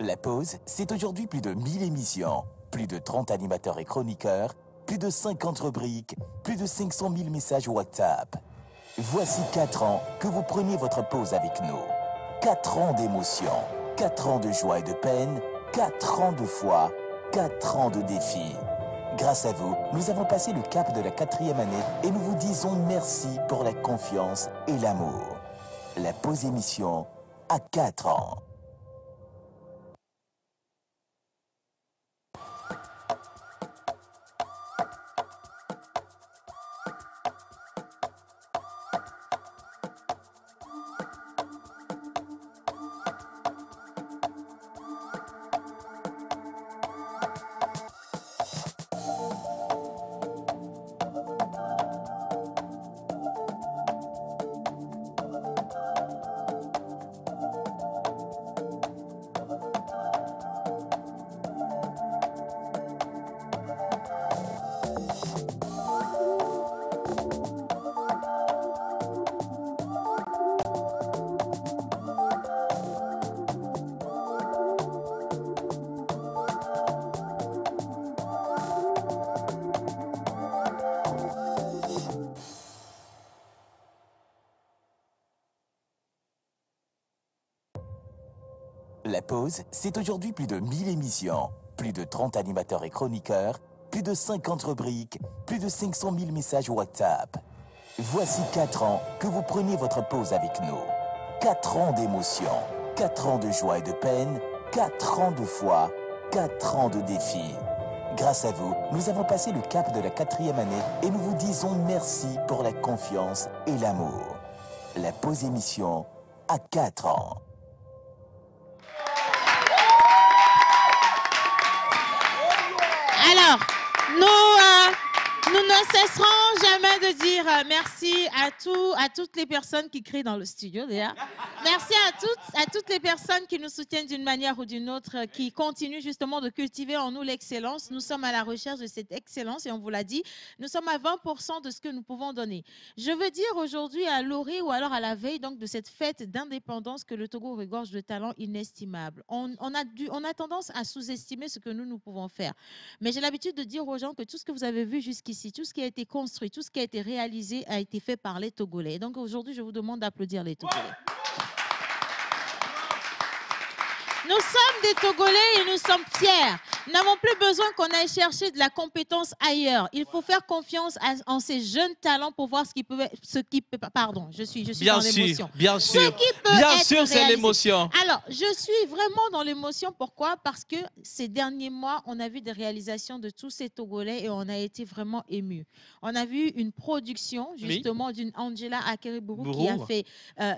La pause, c'est aujourd'hui plus de 1000 émissions, plus de 30 animateurs et chroniqueurs, plus de 50 rubriques, plus de 500 000 messages WhatsApp. Voici 4 ans que vous preniez votre pause avec nous. 4 ans d'émotion, 4 ans de joie et de peine, 4 ans de foi, 4 ans de défis. Grâce à vous, nous avons passé le cap de la 4e année et nous vous disons merci pour la confiance et l'amour. La pause émission à 4 ans. La pause, c'est aujourd'hui plus de 1000 émissions, plus de 30 animateurs et chroniqueurs, plus de 50 rubriques, plus de 500 000 messages WhatsApp. Voici 4 ans que vous preniez votre pause avec nous. 4 ans d'émotion, 4 ans de joie et de peine, 4 ans de foi, 4 ans de défis. Grâce à vous, nous avons passé le cap de la 4e année et nous vous disons merci pour la confiance et l'amour. La pause émission à 4 ans. Alors, nous ne cesserons jamais de dire merci à toutes les personnes qui crient dans le studio, d'ailleurs. Merci à toutes les personnes qui nous soutiennent d'une manière ou d'une autre, qui continuent justement de cultiver en nous l'excellence. Nous sommes à la recherche de cette excellence et on vous l'a dit, nous sommes à 20% de ce que nous pouvons donner. Je veux dire aujourd'hui à l'orée ou alors à la veille donc, de cette fête d'indépendance que le Togo regorge de talents inestimables. On a tendance à sous-estimer ce que nous pouvons faire. Mais j'ai l'habitude de dire aux gens que tout ce que vous avez vu jusqu'ici, tout ce qui a été construit, tout ce qui a été réalisé a été fait par les Togolais. Et donc aujourd'hui, je vous demande d'applaudir les Togolais. Nous sommes des Togolais et nous sommes fiers. Nous n'avons plus besoin qu'on aille chercher de la compétence ailleurs. Il faut faire confiance en ces jeunes talents pour voir ce qui peut pardon, je suis bien dans sûr, l'émotion. bien sûr. Ce qui peut Bien être sûr, c'est réalisé. l'émotion. Alors, je suis vraiment dans l'émotion. Pourquoi? Parce que ces derniers mois, on a vu des réalisations de tous ces Togolais et on a été vraiment émus. On a vu une production, justement, d'une Angela Akeriburu qui a fait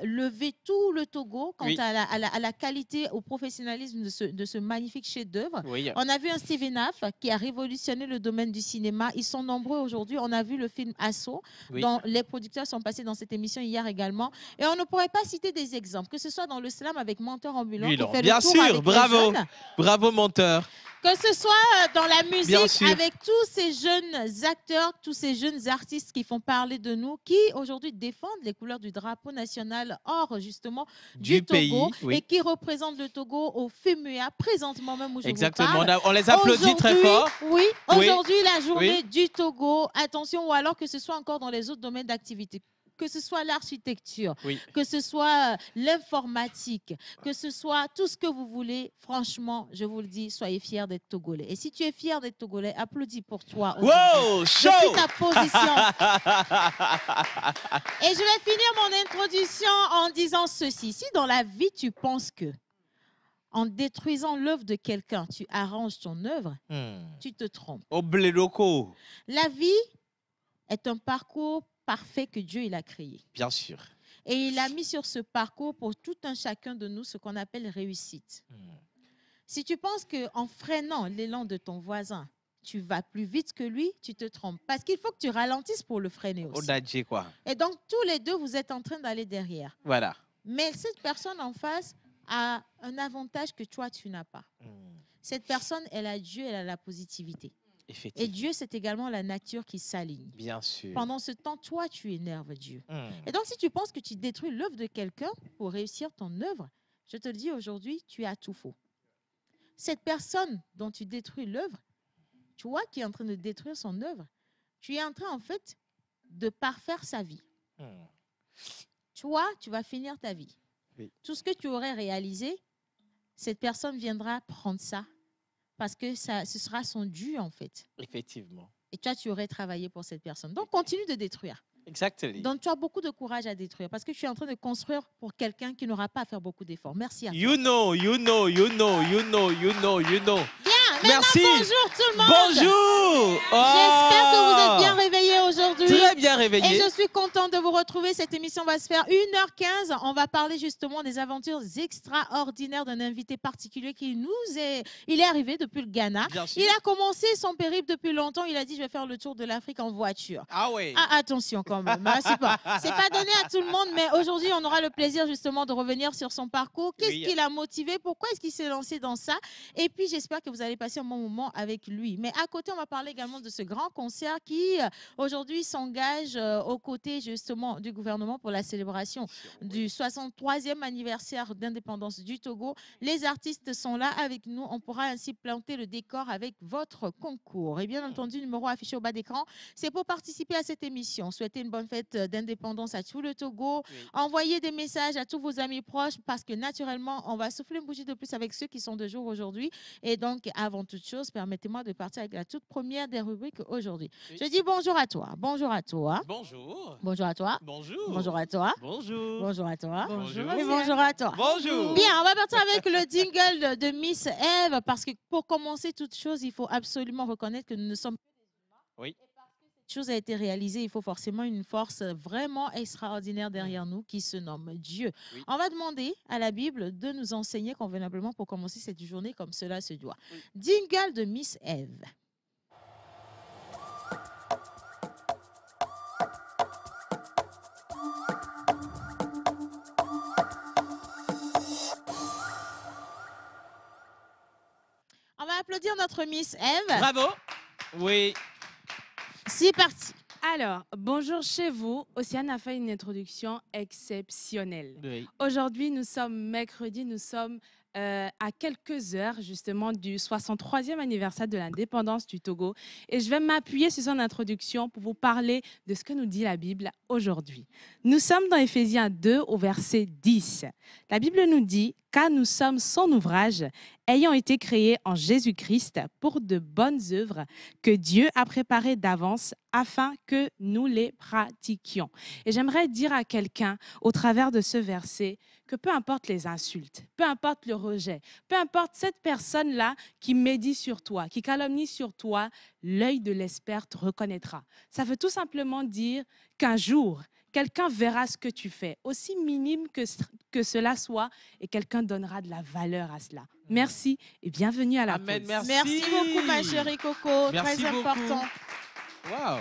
lever tout le Togo quant à la qualité, au professionnalisme de ce magnifique chef-d'œuvre. Oui. On a vu un Steven Aff qui a révolutionné le domaine du cinéma. Ils sont nombreux aujourd'hui. On a vu le film Asso, dont les producteurs sont passés dans cette émission hier également. Et on ne pourrait pas citer des exemples, que ce soit dans le slam avec Menteur Ambulant qui fait bien le tour sûr, avec bravo, les jeunes, bravo Menteur. que ce soit dans la musique sûr. avec tous ces jeunes acteurs, tous ces jeunes artistes qui font parler de nous, qui aujourd'hui défendent les couleurs du drapeau national hors justement du Togo pays, et qui représentent le Togo au FEMUA présentement même où je Exactement, vous parle. on les applaudit très fort. Oui, aujourd'hui la journée du Togo, attention, ou alors que ce soit encore dans les autres domaines d'activité, que ce soit l'architecture, que ce soit l'informatique, que ce soit tout ce que vous voulez, franchement, je vous le dis, soyez fiers d'être Togolais. Et si tu es fier d'être Togolais, applaudis pour toi. Wow, chaud! Depuis ta position. Et je vais finir mon introduction en disant ceci. Si dans la vie, tu penses que en détruisant l'œuvre de quelqu'un, tu arranges ton œuvre, tu te trompes. La vie est un parcours parfait que Dieu il a créé. Bien sûr. Et il a mis sur ce parcours pour tout un chacun de nous ce qu'on appelle réussite. Si tu penses qu'en freinant l'élan de ton voisin, tu vas plus vite que lui, tu te trompes. Parce qu'il faut que tu ralentisses pour le freiner aussi. Quoi. Et donc, tous les deux, vous êtes en train d'aller derrière. Voilà. Mais cette personne en face a un avantage que toi, tu n'as pas. Cette personne, elle a Dieu, elle a la positivité. Et Dieu, c'est également la nature qui s'aligne. Bien sûr. Pendant ce temps, toi, tu énerves Dieu. Et donc, si tu penses que tu détruis l'œuvre de quelqu'un pour réussir ton œuvre, je te le dis aujourd'hui, tu as tout faux. cette personne dont tu détruis l'œuvre, tu vois, qui est en train de détruire son œuvre, tu es en train, en fait, de parfaire sa vie. Tu vois, tu vas finir ta vie. Oui. Tout ce que tu aurais réalisé, cette personne viendra prendre ça parce que ce sera son dû, en fait. Effectivement. Et toi, tu aurais travaillé pour cette personne. Donc, continue de détruire. Exactement. Donc, tu as beaucoup de courage à détruire parce que tu es en train de construire pour quelqu'un qui n'aura pas à faire beaucoup d'efforts. Merci à toi. You know. Bien, merci. Bonjour tout le monde. Bonjour. J'espère que vous êtes bien réveillés aujourd'hui. Très bien Et réveillé. je suis contente de vous retrouver. Cette émission va se faire 1h15. On va parler justement des aventures extraordinaires d'un invité particulier il est arrivé depuis le Ghana. Bien sûr. Il a commencé son périple depuis longtemps. Il a dit, je vais faire le tour de l'Afrique en voiture. Ah oui. Ah, attention quand même. Hein, c'est pas donné à tout le monde, mais aujourd'hui, on aura le plaisir justement de revenir sur son parcours. Qu'est-ce Oui. qui l'a motivé? Pourquoi est-ce qu'il s'est lancé dans ça? Et puis, j'espère que vous allez passer un bon moment avec lui. Mais à côté, on va parler également de ce grand concert qui, aujourd'hui, s'engage aux côtés justement du gouvernement pour la célébration du 63e anniversaire d'indépendance du Togo. Les artistes sont là avec nous. On pourra ainsi planter le décor avec votre concours. Et bien entendu, numéro affiché au bas d'écran, c'est pour participer à cette émission. Souhaitez une bonne fête d'indépendance à tout le Togo. Oui. Envoyez des messages à tous vos amis proches parce que naturellement, on va souffler une bougie de plus avec ceux qui sont de jour aujourd'hui. Et donc, avant toute chose, permettez-moi de partir avec la toute première des rubriques aujourd'hui. Oui. Je dis bonjour à toi. Bonjour à toi. Bonjour. Bonjour à toi. Bonjour. Bonjour à toi. Bonjour. Bonjour à toi. Bonjour. Et bonjour à toi. Bonjour. Bien, on va partir avec le jingle de Miss Eve parce que pour commencer toute chose, il faut absolument reconnaître que nous ne sommes pas des humains. Oui. Et parce que cette chose a été réalisée, il faut forcément une force vraiment extraordinaire derrière nous qui se nomme Dieu. Oui. On va demander à la Bible de nous enseigner convenablement pour commencer cette journée comme cela se doit. Oui. Jingle de Miss Eve. On va applaudir notre Miss Eve. Bravo. Oui. C'est parti. Alors, bonjour chez vous. Océane a fait une introduction exceptionnelle. Oui. Aujourd'hui, nous sommes mercredi, nous sommes à quelques heures justement du 63e anniversaire de l'indépendance du Togo. Et je vais m'appuyer sur son introduction pour vous parler de ce que nous dit la Bible aujourd'hui. Nous sommes dans Éphésiens 2 au verset 10. La Bible nous dit « Car nous sommes son ouvrage, ayant été créés en Jésus-Christ pour de bonnes œuvres que Dieu a préparées d'avance afin que nous les pratiquions. » Et j'aimerais dire à quelqu'un au travers de ce verset que peu importe les insultes, peu importe le rejet, peu importe cette personne-là qui médit sur toi, qui calomnie sur toi, l'œil de l'expert te reconnaîtra. Ça veut tout simplement dire qu'un jour, quelqu'un verra ce que tu fais, aussi minime que cela soit, et quelqu'un donnera de la valeur à cela. Merci et bienvenue à la Amen, pause. merci. Merci beaucoup, ma chérie Coco. Merci Très beaucoup. important. Wow.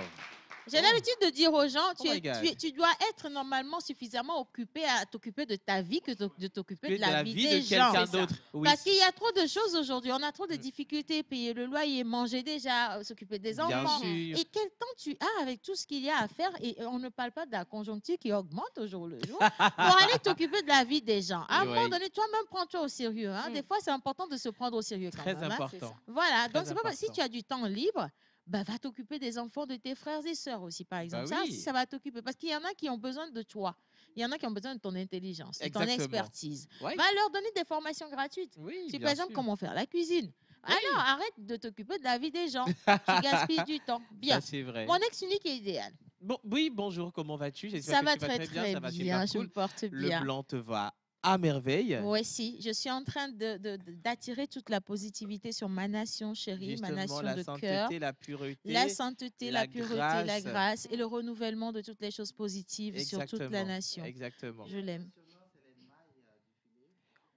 J'ai l'habitude de dire aux gens, Oh my God. tu dois être normalement suffisamment occupé à t'occuper de ta vie que de t'occuper de De la vie des de gens. quelqu'un d'autre. Oui. Parce qu'il y a trop de choses aujourd'hui. On a trop de difficultés. Payer le loyer, manger déjà, s'occuper des Bien enfants. sûr. Et quel temps tu as avec tout ce qu'il y a à faire? Et on ne parle pas de la conjoncture qui augmente au jour le jour pour aller t'occuper de la vie des gens. À un moment Oui. donné, toi-même, prends-toi au sérieux. Hein. Des fois, c'est important de se prendre au sérieux quand Très même. Hein. important. Voilà. Très Donc, c'est pas parce que si important. tu as du temps libre, bah, va t'occuper des enfants de tes frères et sœurs aussi, par exemple. Ça oui. aussi, ça va t'occuper. Parce qu'il y en a qui ont besoin de toi. Il y en a qui ont besoin de ton intelligence, de ton Exactement. expertise. Ouais. Va leur donner des formations gratuites. Oui, Si bien par exemple, sûr. comment faire la cuisine. Oui. Alors, arrête de t'occuper de la vie des gens. Tu gaspilles du temps. Bien. Ça, c'est vrai. Mon ex unique est idéal. Bon, oui, bonjour, comment vas-tu? J'espère Ça que va tu vas très, très bien. très Ça va bien. super Je me cool. porte Le bien. blanc te va à merveille. Oui, si. Je suis en train d'attirer toute la positivité sur ma nation chérie, Justement, ma nation la de sainteté, cœur. la pureté. La sainteté, la la pureté, la grâce. grâce et le renouvellement de toutes les choses positives sur toute la Exactement, nation. Exactement. Je l'aime.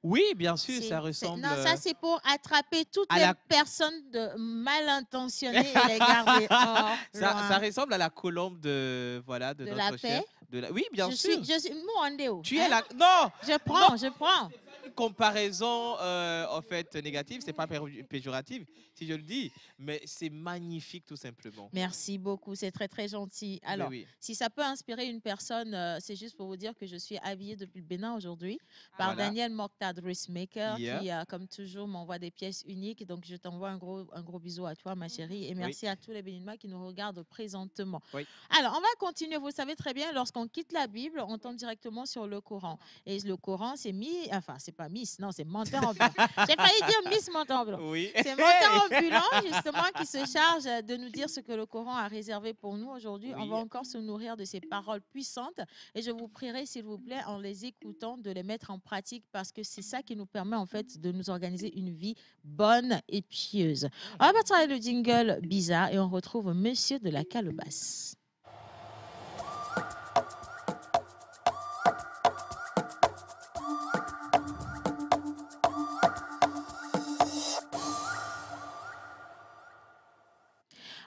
Oui, bien sûr, C'est- ça c'est- ressemble. Non, ça c'est pour attraper toutes à les la- personnes mal intentionnées et les garder hors. ça loin. ressemble à la colombe de de De notre la chef. paix. Oui, bien sûr. Je suis Mwandeo, Tu hein. es là. Non, Je prends. non, une comparaison en fait négative, c'est pas péjoratif si je le dis, mais c'est magnifique tout simplement. Merci beaucoup, c'est très très gentil. Mais Alors, oui. si ça peut inspirer une personne, c'est juste pour vous dire que je suis habillée depuis le Bénin aujourd'hui par Voilà. Daniel Mokhtar Dressmaker Yeah. qui, comme toujours, m'envoie des pièces uniques. Donc, je t'envoie un gros bisou à toi, ma chérie, et merci à tous les Béninois qui nous regardent présentement. Oui. Alors, on va continuer. Vous savez très bien, lorsqu'on quitte la Bible, on tombe directement sur le Coran. Et le Coran, c'est c'est pas Miss, non, c'est menteur ambulant. J'ai failli dire Miss menteur ambulant. Oui. C'est menteur ambulant, justement, qui se charge de nous dire ce que le Coran a réservé pour nous aujourd'hui. Oui. On va encore se nourrir de ces paroles puissantes et je vous prierai, s'il vous plaît, en les écoutant, de les mettre en pratique parce que c'est ça qui nous permet, en fait, de nous organiser une vie bonne et pieuse. On va partir avec le jingle bizarre et on retrouve Monsieur de la Calebasse.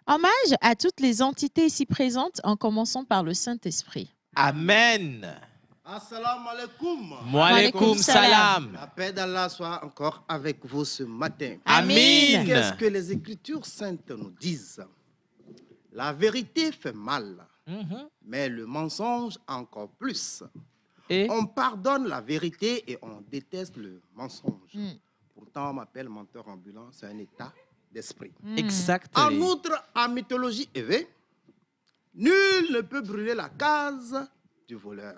Hommage à toutes les entités ici présentes, en commençant par le Saint-Esprit. Amen. Assalamu alaikum. Wa alaikum salam. La paix d'Allah soit encore avec vous ce matin. Amin. Qu'est-ce que les Écritures saintes nous disent? La vérité fait mal, mais le mensonge encore plus. Et On pardonne la vérité et on déteste le mensonge. Pourtant, on m'appelle menteur ambulant, c'est un état d'esprit. En exactement. outre, en mythologie éveillée, nul ne peut brûler la case du voleur.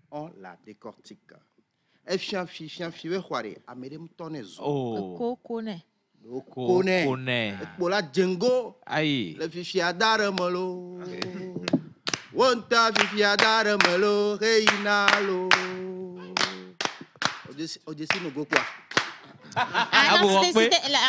On la décortique. Oh. Connaît. Connaît. Bola Djengo, Aïe. le fifi adare molo. Wonta fifi adare molo, reinalo. Au-dessus, nous go quoi? Ah non, vous rompez?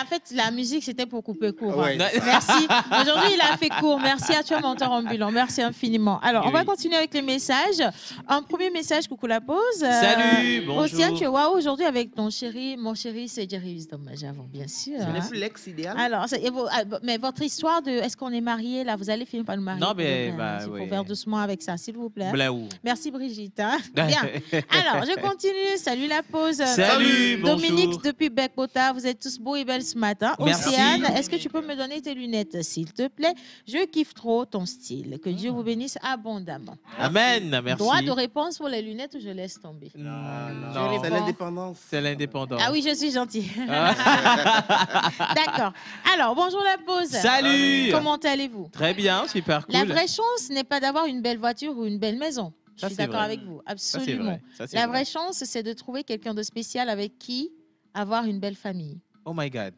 en fait, la musique, c'était pour couper court. Ouais. Merci. Aujourd'hui, il a fait court. Merci à toi, menteur ambulant. Merci infiniment. Alors, on va Oui. continuer avec les messages. Un premier message, coucou la pause. Salut, bonjour. Océane, tu es waouh aujourd'hui avec ton chéri. Mon chéri, c'est Jerry Wisdom avant, bien sûr. Ce hein. n'est plus l'ex idéal. Alors, mais votre histoire de est-ce qu'on est marié là, vous allez finir par nous marier. Non, mais, pour bah, il faut oui. faire doucement avec ça, s'il vous plaît. Blaou. Merci Brigitte. hein. Bien. Alors, je continue. Salut la pause. Salut, Dominique bonjour. depuis Becbota, vous êtes tous beaux et belles ce matin. Merci. Océane, est-ce que tu peux me donner tes lunettes, s'il te plaît? Je kiffe trop ton style. Que Dieu vous bénisse abondamment. Amen. Merci. Droit de réponse pour les lunettes ou je laisse tomber? Non, C'est l'indépendance. c'est l'indépendant. Ah oui, je suis gentille. Ah. D'accord. Alors, bonjour la pause. Salut. Comment allez-vous? Très bien, super cool. La vraie chance n'est pas d'avoir une belle voiture ou une belle maison. Je Ça, suis c'est d'accord vrai. avec vous. Ça, c'est Absolument. vrai. Ça, c'est La vrai. vraie chance, c'est de trouver quelqu'un de spécial avec qui avoir une belle famille. Oh my God.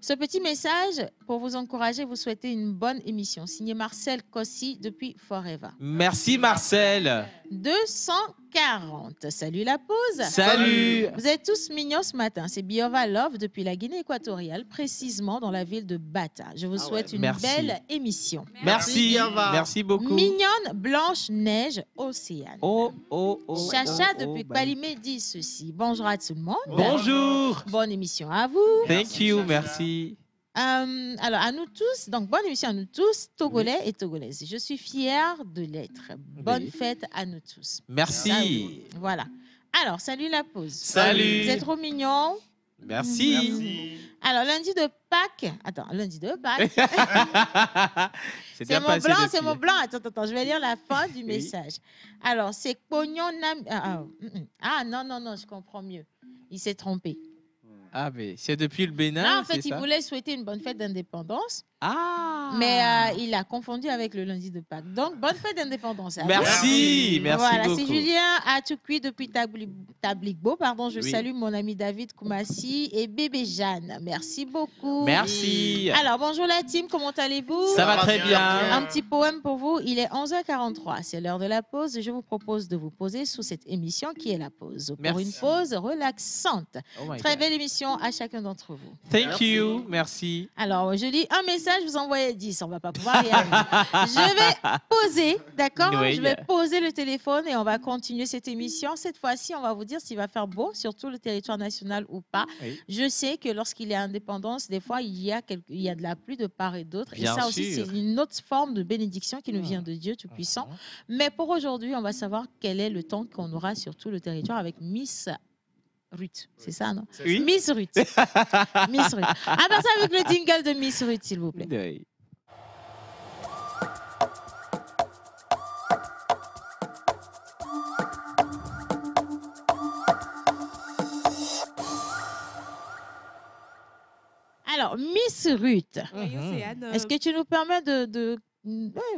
Ce petit message pour vous encourager, vous souhaiter une bonne émission. Signé Marcel Cossi depuis Forever. Merci Marcel. 240. Salut la pause. Salut. Vous êtes tous mignons ce matin. C'est Biova Love depuis la Guinée équatoriale, précisément dans la ville de Bata. Je vous souhaite une Merci. belle émission. Merci. Biava. Merci beaucoup. Mignonne Blanche Neige Océane. Oh, oh, oh. Chacha oh, depuis oh, Palimé dit ceci. Bonjour à tout le monde. Bonjour. Bonne émission à vous. Thank you, merci. Alors, à nous tous, donc bonne émission à nous tous, Togolais et Togolaises. Je suis fière de l'être. Bonne Oui. fête à nous tous. Merci. Voilà. Alors, salut la pause. Salut. Vous êtes trop mignons. Merci. Alors, lundi de Pâques. Attends, lundi de Pâques. C'est C'est bien mon passé blanc, depuis. c'est mon blanc. Attends, je vais lire la fin du message. Alors, c'est Pognon Nam. Ah, non, je comprends mieux. Il s'est trompé. Ah, mais c'est depuis le Bénin, Là, en fait, c'est il ça? voulait souhaiter une bonne fête d'indépendance, Ah. mais il a confondu avec le lundi de Pâques. Donc, bonne fête d'indépendance. à vous. Merci, merci Voilà, beaucoup. c'est Julien Atoukui depuis Tabligbo. Pardon, je Oui. salue mon ami David Koumassi et bébé Jeanne. Merci beaucoup. Merci. Alors, bonjour la team, comment allez-vous? Ça va très bien. Un petit poème pour vous. Il est 11h43. C'est l'heure de la pause. Je vous propose de vous poser sous cette émission qui est la pause. Pour Merci. une pause relaxante. Oh my Très God. belle émission à chacun d'entre vous. Thank you, merci. Alors, je lis un message, vous envoyez 10. On va pas pouvoir y arriver. Je vais poser, d'accord? Oui. Je vais poser le téléphone et on va continuer cette émission. Cette fois-ci, on va vous dire s'il va faire beau sur tout le territoire national ou pas. Oui. Je sais que lorsqu'il y a indépendance, des fois, il y a de la pluie de part et d'autre. Et Bien ça aussi, sûr. c'est une autre forme de bénédiction qui nous vient de Dieu Tout-Puissant. Mais pour aujourd'hui, on va savoir quel est le temps qu'on aura sur tout le territoire avec Miss Ruth, c'est ça, non? Oui. Miss Ruth. Miss Ruth. À part ça, avec le jingle de Miss Ruth, s'il vous plaît. Oui. Alors, Miss Ruth, est-ce que tu nous permets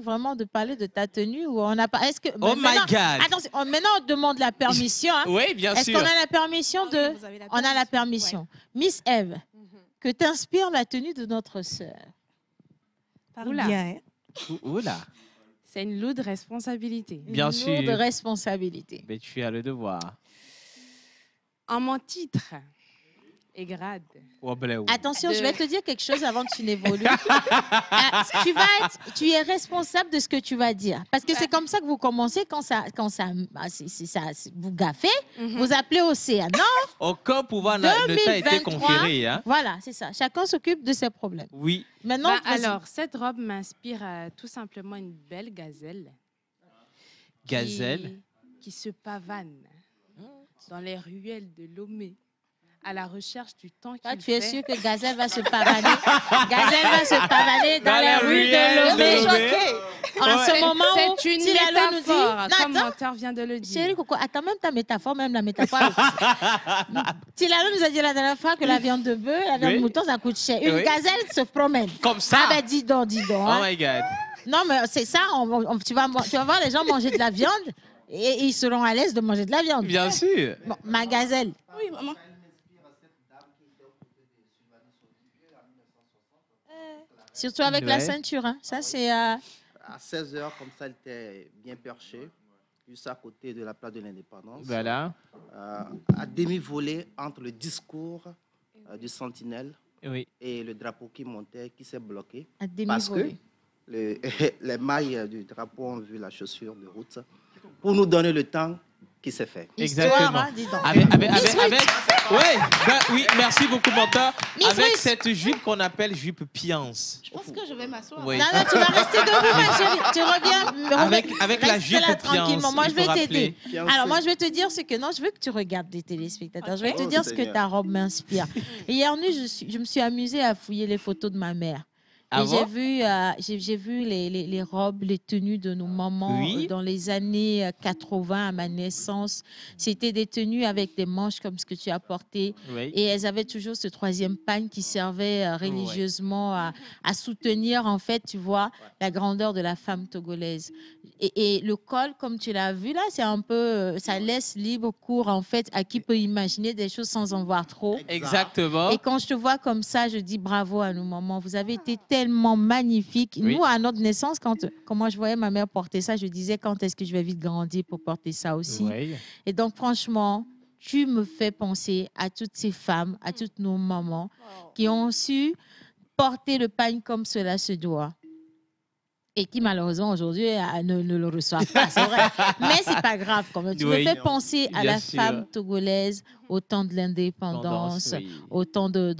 vraiment de parler de ta tenue ou on a pas? Est-ce que Oh my God! Attention, maintenant on demande la permission. Hein? Oui, bien Est-ce sûr. qu'on a la permission de? On a la permission. Miss Eve, que t'inspire la tenue de notre sœur? Oula. Bien. Oula. C'est une lourde responsabilité. Bien Une lourde sûr. responsabilité. Mais tu as le devoir. En mon titre et grade. Attention, je vais te dire quelque chose avant que tu n'évolues. Tu es responsable de ce que tu vas dire. Parce que c'est comme ça que vous commencez quand vous gaffez, vous appelez au CA. Non, Aucun pouvoir ne t'a été 2023, conféré. Hein? voilà, c'est ça. Chacun s'occupe de ses problèmes. Oui. Maintenant, Alors, cette robe m'inspire tout simplement une belle gazelle. Gazelle. Qui se pavane dans les ruelles de Lomé à la recherche du temps qu'il fait. tu es sûr que Gazelle va se pavaner? Gazelle va se pavaner dans les rues de Lomé. En ce moment où c'est une Tilalo nous dit... métaphore, comme attends. l'auteur vient de le dire. Chérie Coco, attends, même ta métaphore, même la métaphore. Tilalo nous a dit la dernière fois que la viande de bœuf, la viande de mouton, ça coûte cher. Une gazelle se promène. Comme ça? Ah ben dis donc. Oh Hein. my God. Non, mais c'est ça, tu vas voir les gens manger de la viande et ils seront à l'aise de manger de la viande. Bien sûr. Bon, ma gazelle. Oui, maman. Surtout avec la ceinture. Hein. Ça, c'est... À 16 h, comme ça, elle était bien perchée, juste à côté de la place de l'Indépendance. Voilà. À demi-volée entre le discours du Sentinelle et le drapeau qui montait, qui s'est bloqué. À parce que demi-volée. les mailles du drapeau ont vu la chaussure de route pour nous donner le temps qui s'est fait. Exactement. Hein, dis donc. Oui, merci beaucoup, mentor. Miss Avec Ruth. cette jupe qu'on appelle jupe piance. Je pense que je vais m'asseoir. Oui. Non, tu vas rester debout, ma chérie. Tu reviens. Avec la reste jupe là piance, tranquillement. Moi, il je vais faut t'aider. rappeler. Alors, moi, je vais te dire ce que... Non, je veux que tu regardes des téléspectateurs. Je vais te dire ce que Seigneur. ta robe m'inspire. Et hier nuit, je me suis amusée à fouiller les photos de ma mère. Ah Et bon? j'ai vu les robes, les tenues de nos mamans dans les années 80 à ma naissance. C'était des tenues avec des manches comme ce que tu as porté. Oui. Et elles avaient toujours ce troisième pagne qui servait religieusement à soutenir, en fait, tu vois, la grandeur de la femme togolaise. Et le col, comme tu l'as vu là, c'est un peu, ça laisse libre cours, en fait, à qui peut imaginer des choses sans en voir trop. Exactement. Et quand je te vois comme ça, je dis bravo à nos mamans. Vous avez été tellement magnifiques. Oui. Nous, à notre naissance, quand moi je voyais ma mère porter ça, je disais quand est-ce que je vais vite grandir pour porter ça aussi. Oui. Et donc, franchement, tu me fais penser à toutes ces femmes, à toutes nos mamans qui ont su porter le pagne comme cela se doit. Et qui, malheureusement, aujourd'hui, ne le reçoivent pas, c'est vrai. Mais c'est pas grave, quand même. Tu me fais penser à Bien la sûr. femme togolaise au temps de l'indépendance, au temps de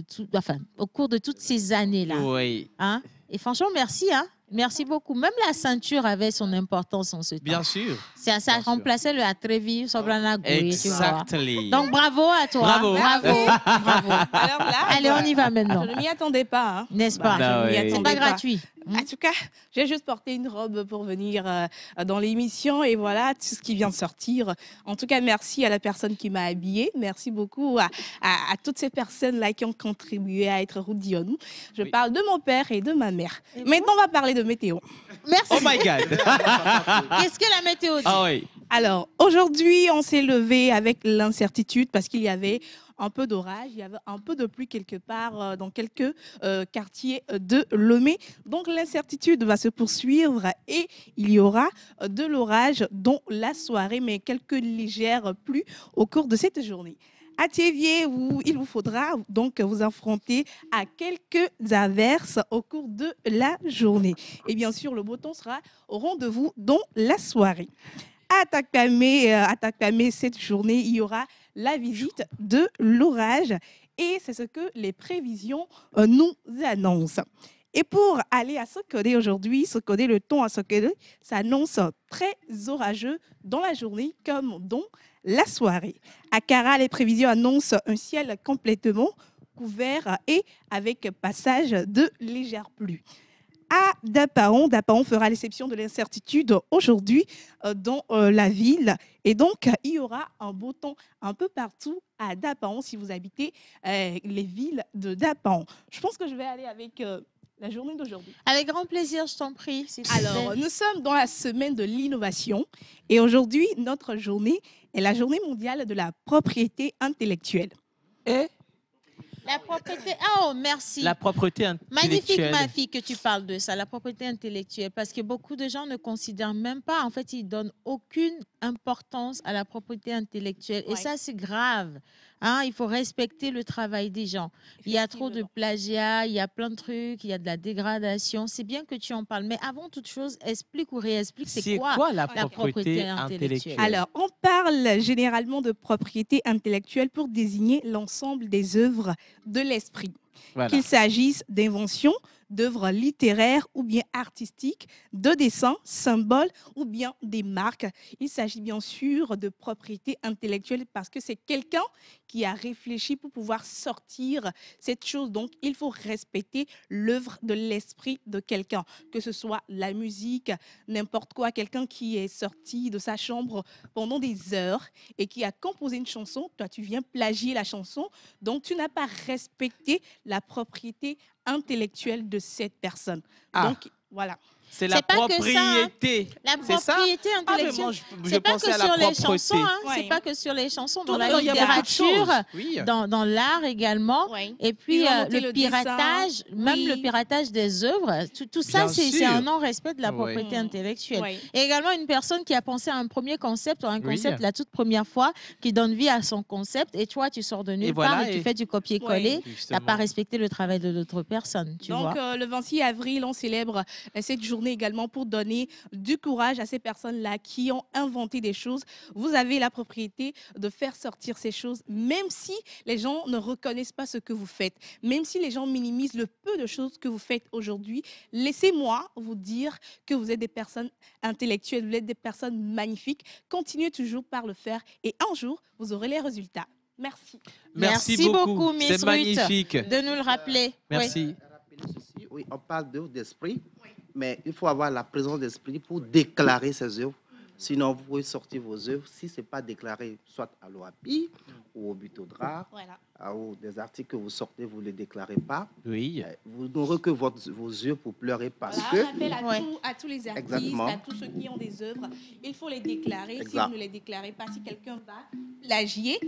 tout, enfin, au cours de toutes ces années-là. Oui. Hein? Et franchement, merci. Hein? Merci beaucoup. Même la ceinture avait son importance en ce temps. Bien sûr. Ça Bien remplaçait le Atrevi, Sobrana Goye, tu vois. Exactly. Donc, bravo à toi. Bravo. Bravo. Alors là, Allez, on y va maintenant. je ne m'y attendais pas. Hein. N'est-ce pas? Bah Je ne m'y oui. C'est attendais pas gratuit. En tout cas, j'ai juste porté une robe pour venir dans l'émission et voilà tout ce qui vient de sortir. En tout cas, merci à la personne qui m'a habillée. Merci beaucoup à toutes ces personnes-là qui ont contribué à être Roudionou. Je parle de mon père et de ma mère. Maintenant, on va parler de météo. Merci. Oh my God. Qu'est-ce que la météo dit? Ah oui. Alors, aujourd'hui, on s'est levé avec l'incertitude parce qu'il y avait un peu d'orage, il y avait un peu de pluie quelque part dans quelques quartiers de Lomé. Donc, l'incertitude va se poursuivre et il y aura de l'orage dans la soirée, mais quelques légères pluies au cours de cette journée. À Thiévier, il vous faudra donc vous affronter à quelques averses au cours de la journée. Et bien sûr, le beau temps sera au rendez-vous dans la soirée. À Takpamé, cette journée, il y aura la visite de l'orage et c'est ce que les prévisions nous annoncent. Et pour aller à Sokodé aujourd'hui, Sokodé, le ton à Sokodé s'annonce très orageux dans la journée comme dans la soirée. À Kara, les prévisions annoncent un ciel complètement couvert et avec passage de légères pluies. À Dapaon fera l'exception de l'incertitude aujourd'hui dans la ville. Et donc, il y aura un beau temps un peu partout à Dapaon si vous habitez les villes de Dapaon. Je pense que je vais aller avec la journée d'aujourd'hui. Avec grand plaisir, je t'en prie. Alors, nous sommes dans la semaine de l'innovation. Et aujourd'hui, notre journée est la journée mondiale de la propriété intellectuelle. Et la propriété, oh merci. La propriété intellectuelle. Magnifique ma fille que tu parles de ça, la propriété intellectuelle, parce que beaucoup de gens ne considèrent même pas, en fait, ils donnent aucune importance à la propriété intellectuelle. Et ça, c'est grave. Hein, il faut respecter le travail des gens. Il y a trop de plagiat, il y a plein de trucs, il y a de la dégradation. C'est bien que tu en parles, mais avant toute chose, explique ou réexplique c'est quoi la propriété intellectuelle. Alors, on parle généralement de propriété intellectuelle pour désigner l'ensemble des œuvres de l'esprit. Voilà. Qu'il s'agisse d'inventions, d'œuvres littéraires ou bien artistiques, de dessins, symboles ou bien des marques. Il s'agit bien sûr de propriété intellectuelle parce que c'est quelqu'un qui a réfléchi pour pouvoir sortir cette chose. Donc, il faut respecter l'œuvre de l'esprit de quelqu'un, que ce soit la musique, n'importe quoi, quelqu'un qui est sorti de sa chambre pendant des heures et qui a composé une chanson. Toi, tu viens plagier la chanson, donc tu n'as pas respecté la propriété intellectuelle de cette personne. Donc, voilà. C'est la propriété. La propriété intellectuelle. C'est pas que sur les chansons. C'est pas que sur les chansons. Dans la littérature, dans l'art également. Et puis le piratage, même le piratage des œuvres. Tout ça, c'est un non-respect de la propriété intellectuelle. Et également une personne qui a pensé à un premier concept ou un concept la toute première fois, qui donne vie à son concept. Et toi, tu sors de nulle part et tu fais du copier-coller. Tu n'as pas respecté le travail de l'autre personne. Donc, le 26 avril, on célèbre cette journée également pour donner du courage à ces personnes-là qui ont inventé des choses. Vous avez la propriété de faire sortir ces choses, même si les gens ne reconnaissent pas ce que vous faites, même si les gens minimisent le peu de choses que vous faites aujourd'hui. Laissez-moi vous dire que vous êtes des personnes intellectuelles, vous êtes des personnes magnifiques. Continuez toujours par le faire et un jour, vous aurez les résultats. Merci. Merci beaucoup, Miss Ruth, magnifique de nous le rappeler. Merci. Oui, on parle d'œuvre d'esprit, mais il faut avoir la présence d'esprit pour déclarer ses œuvres. Sinon, vous pouvez sortir vos œuvres si ce n'est pas déclaré, soit à l'OAPI ou au Butodra, ou des articles que vous sortez, vous ne les déclarez pas. Oui. Vous n'aurez que vos yeux pour pleurer parce que... Rappel à tous les artistes, à tous ceux qui ont des œuvres, il faut les déclarer. Si vous ne les déclarez pas, si quelqu'un va plagier,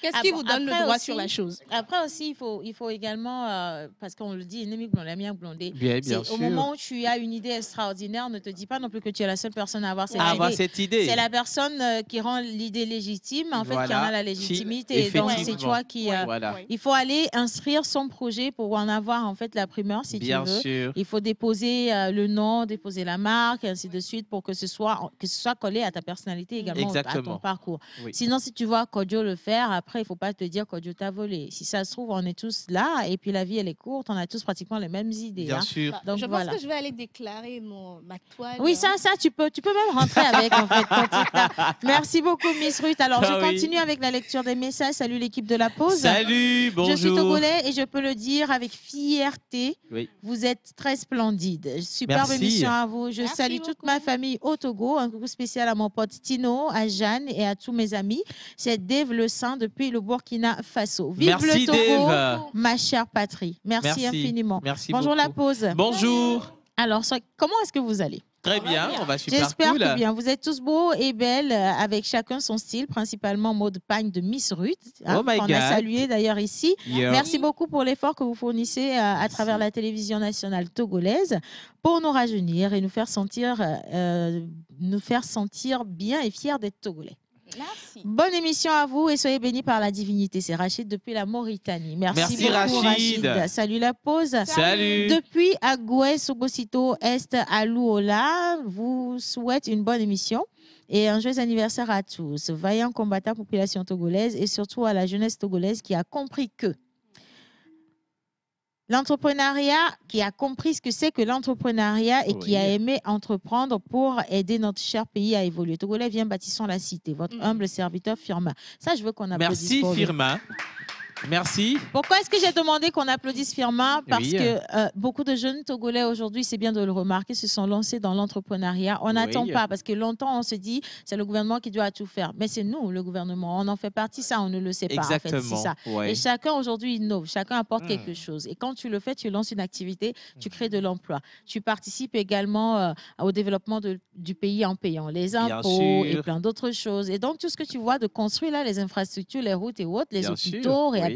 qu'est-ce qui vous donne le droit sur la chose? Après aussi, il faut également, parce qu'on le dit, bien sûr. Au moment où tu as une idée extraordinaire, ne te dis pas non plus que tu es la seule personne à avoir cette idée. C'est la personne qui rend l'idée légitime, en fait, qui en a la légitimité. Et donc, c'est toi qui... Il faut aller inscrire son projet pour en avoir, en fait, la primeur, si tu veux. Sûr. Il faut déposer le nom, déposer la marque, et ainsi de suite, pour que ce soit collé à ta personnalité également, à ton parcours. Oui. Sinon, si tu vois Kodjo le faire, après, il ne faut pas te dire Kodjo t'a volé. Si ça se trouve, on est tous là et puis la vie, elle est courte. On a tous pratiquement les mêmes idées. Bien sûr. Donc, je pense que je vais aller déclarer ma toile. Oui, ça, tu peux même rentrer avec, en fait. Merci beaucoup, Miss Ruth. Alors, je continue avec la lecture des messages. Salut l'équipe de la pause. Salut, bonjour. Je suis togolais et je peux le dire avec fierté. Oui. Vous êtes très splendide. Superbe émission à vous. Je salue toute ma famille au Togo. Un coucou spécial à mon pote Tino, à Jeanne et à tous mes amis. C'est Dave Le Saint depuis le Burkina Faso. Vive le Togo, Dave. Ma chère patrie. Merci infiniment. Merci Bonjour beaucoup. la pause. Bonjour. Alors, comment est-ce que vous allez? Très bien, on va super J'espère cool. que bien. Vous êtes tous beaux et belles, avec chacun son style, principalement mode pagne de Miss Ruth, qu'on a salué d'ailleurs ici. Yeah. Merci beaucoup pour l'effort que vous fournissez à travers la télévision nationale togolaise pour nous rajeunir et nous faire sentir bien et fiers d'être togolais. Merci. Bonne émission à vous et soyez bénis par la divinité. C'est Rachid depuis la Mauritanie. Merci beaucoup, Rachid. Salut la pause. Salut. Depuis Agoué, Sogosito, Est, à Louola, vous souhaite une bonne émission et un joyeux anniversaire à tous. Vaillant combattant population togolaise et surtout à la jeunesse togolaise qui a compris que l'entrepreneuriat, qui a compris ce que c'est que l'entrepreneuriat et qui a aimé entreprendre pour aider notre cher pays à évoluer. Togolais, viens, bâtissons la cité. Votre humble serviteur, Firmin. Ça, je veux qu'on applaudisse. Merci, pour lui. Firmin. Merci. Pourquoi est-ce que j'ai demandé qu'on applaudisse Firmin? Parce Oui. que beaucoup de jeunes Togolais aujourd'hui, c'est bien de le remarquer, se sont lancés dans l'entrepreneuriat. On n'attend pas parce que longtemps, on se dit c'est le gouvernement qui doit tout faire. Mais c'est nous, le gouvernement. On en fait partie, ça, on ne le sait pas. Exactement. En fait, c'est ça. Ouais. Et chacun aujourd'hui innove, chacun apporte quelque chose. Et quand tu le fais, tu lances une activité, tu crées de l'emploi. Tu participes également au développement du pays en payant les impôts et plein d'autres choses. Et donc, tout ce que tu vois de construire là, les infrastructures, les routes et autres, les hôpitaux, réhabilitation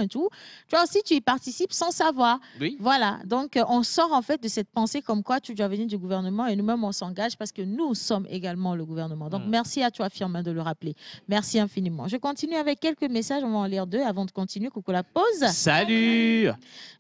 et tout, toi aussi, tu y participes sans savoir. Oui. Voilà. Donc, on sort en fait de cette pensée comme quoi tu dois venir du gouvernement et nous-mêmes, on s'engage parce que nous sommes également le gouvernement. Donc, merci à toi, Firmin, de le rappeler. Merci infiniment. Je continue avec quelques messages. On va en lire 2 avant de continuer. Coucou la pause. Salut.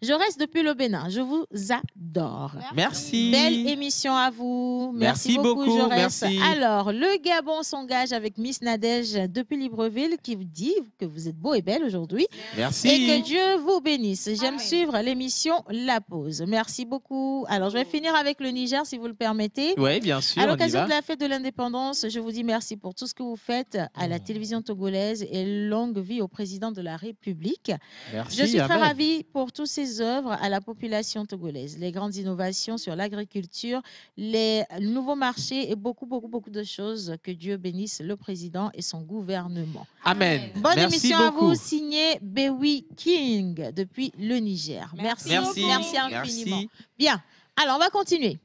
Je reste depuis le Bénin. Je vous adore. Merci. Belle émission à vous. Merci beaucoup. Je reste. Merci. Alors, le Gabon s'engage avec Miss Nadège depuis Libreville qui vous dit que vous êtes beau et belle aujourd'hui. Merci. Et que Dieu vous bénisse. J'aime suivre l'émission La Pause. Merci beaucoup. Alors, je vais finir avec le Niger, si vous le permettez. Oui, bien sûr. À l'occasion de la fête de l'indépendance, je vous dis merci pour tout ce que vous faites à la télévision togolaise et longue vie au président de la République. Merci. Je suis très ravie pour toutes ces œuvres à la population togolaise, les grandes innovations sur l'agriculture, les nouveaux marchés et beaucoup de choses. Que Dieu bénisse le président et son gouvernement. Amen. Bonne Merci émission beaucoup. à vous, signé Bewi King depuis le Niger. Merci infiniment. Bien, alors on va continuer.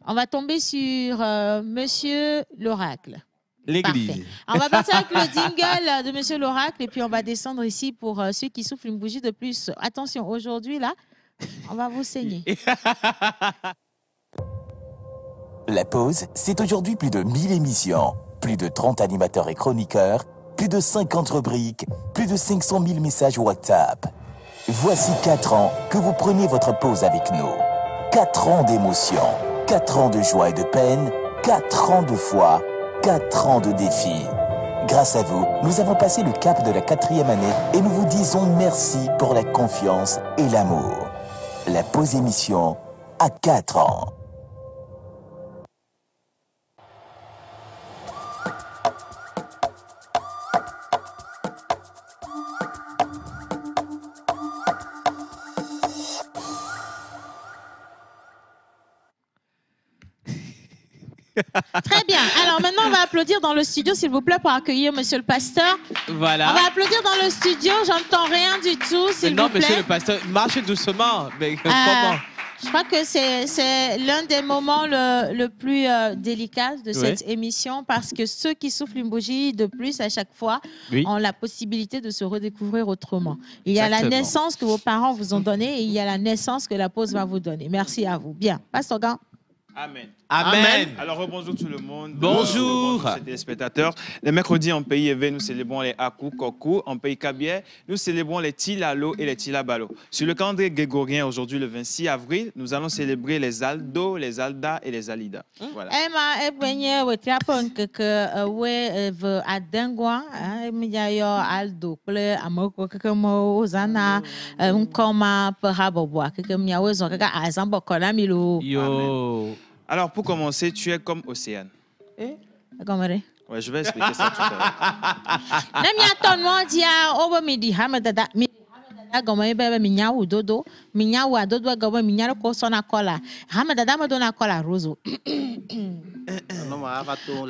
On va tomber sur Monsieur l'Oracle. L'église. Parfait. On va partir avec le jingle de Monsieur l'Oracle et puis on va descendre ici pour ceux qui soufflent une bougie de plus. Attention, aujourd'hui, là, on va vous saigner. La pause, c'est aujourd'hui plus de 1000 émissions, plus de 30 animateurs et chroniqueurs, plus de 50 rubriques, plus de 500 000 messages WhatsApp. Voici 4 ans que vous prenez votre pause avec nous. 4 ans d'émotion, 4 ans de joie et de peine, 4 ans de foi, 4 ans de défis. Grâce à vous, nous avons passé le cap de la 4e année et nous vous disons merci pour la confiance et l'amour. La pause émission à 4 ans. Très bien. Alors maintenant, on va applaudir dans le studio, s'il vous plaît, pour accueillir Monsieur le pasteur. Voilà. On va applaudir dans le studio. J'entends rien du tout, s'il vous Non, plaît. monsieur le pasteur, marchez doucement. Mais comment? Je crois que c'est l'un des moments le plus délicat de cette émission parce que ceux qui soufflent une bougie de plus à chaque fois ont la possibilité de se redécouvrir autrement. Il y a la naissance que vos parents vous ont donnée et il y a la naissance que la pause va vous donner. Merci à vous. Bien. Pasteur Gant. Amen. Amen. Alors, bonjour tout le monde. Bonjour. Bonjour les téléspectateurs. Les mercredis, en pays Evé, nous célébrons les Aku Koku. En pays Kabier, nous célébrons les Tilalo et les Tilabalo. Sur le calendrier grégorien, aujourd'hui, le 26 avril, nous allons célébrer les Aldo, les Alda et les Alida. Voilà. Emma, Ebwenye, Wetrapon, que we Adengwa, Miyayo, Aldo, Ple, Amoko, Kakamo, Zana, Nkoma, Perhaboboa, Kakamiawe, Zonka, Azambo, Konamilo. Yo. Alors, pour commencer, tu es comme Océane. Ouais, je vais expliquer ça tout à l'heure. Namiaton, moi, dia, over midi, Hamadada, Gomé, Mignao, Dodo, Mignao, Dodo, Gomé, Mignao, Sona Cola, Hamadada, Madonna Cola, Roso.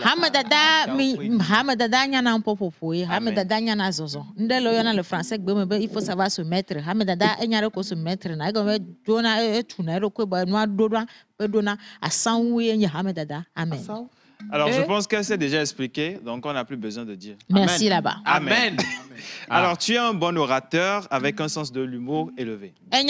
Hamadada, Yana, Popopoui, Hamadada, Yana Zozo. Ndelo, Yana, le français, il faut savoir se mettre. Hamadada, Enyaroko se mettre. Nagome, Dona, Tunero, Noir, Dodouan, Pedona, à 100 ouïe, Hamadada. Amen. Alors, je pense qu'elle s'est déjà expliqué, donc on n'a plus besoin de dire. Merci là-bas. Amen. Alors, tu es un bon orateur avec un sens de l'humour élevé. Donc,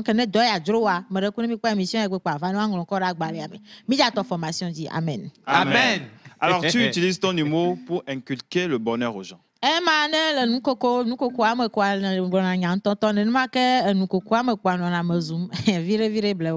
ne doit droit, me reconnaît pas mission avec pas va encore à mi formation dit amen. Amen. Alors, tu utilises ton humour pour inculquer le bonheur aux gens. Ema ne le nukoko ame kwa na nyantoto ne ma ke nukoko ame kwa no na mazum vire bla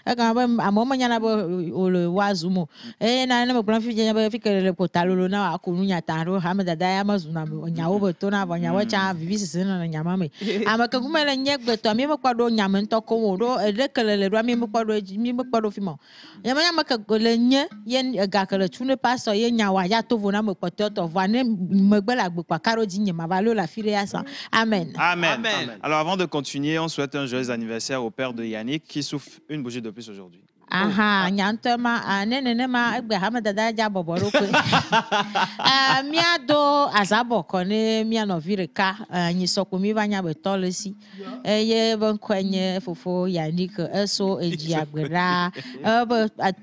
e kan ba amo nyana bo le wazumo na me plan fi nya ba fi ke le potalo na akunu nya taro ha me dada ya mazuna me nya wo beto na ba nya wa cha vivi sisi na nyama me ama ke kuma le nye gbeto mi me kwa do nya me ntoko wo do le ke le do mi me kwa do fi mo ya me ke le nye yen ga ke le tune pastor ye nya wa ya to vo na me poto to va ne me gbe la Amen. Amen. Alors, avant de continuer, on souhaite un joyeux anniversaire au père de Yannick qui souffle une bougie de plus aujourd'hui. Aha, nyantema nene ma egbe ha me dada ja boboro ko. Mia do azabo ko ne mia no vireka nyi soko mi banya be tolesi. Ye bon kwenye fofo Yannick eso eji agbera.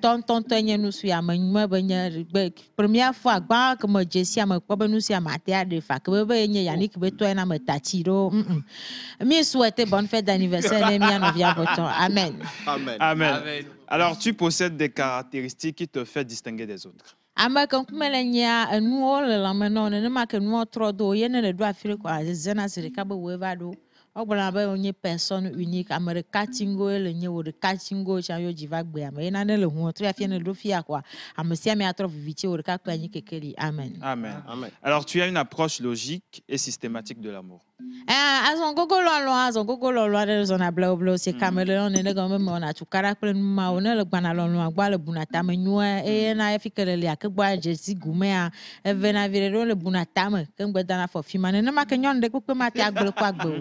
Tonton tenye nu su ya menwe benya première fois gba que me jesi am ko be nu su ya matia de fa que be nye Yannick be to na me tatiro. Mi souhaite bonne fête d'anniversaire ne mia no via boton. Amen. Amen. Alors, tu possèdes des caractéristiques qui te font distinguer des autres. Amaka kumelenya nuo le lameno ne ma ke nuo trodo ye ne le do afire kwa zena sirika be wevado ogbona be onye personne unique america tingo le nye wo de katingo cha yo jiva gbe am na ne le hu to afie ne do fia kwa amesia me atro viviti wo de ka kwa nyi kekeli amen. Alors tu as une approche logique et systématique de l'amour. Azon gogo lo de zona bla c'est caméléon ne go me na tukara pe ma one le gbana lo agba le bunata me nyua na efikele le akgba jesi gumea evena virero le bunata me kengbe dana fo fi mane na ma ke nyon de pepe mate agbele kwa agbe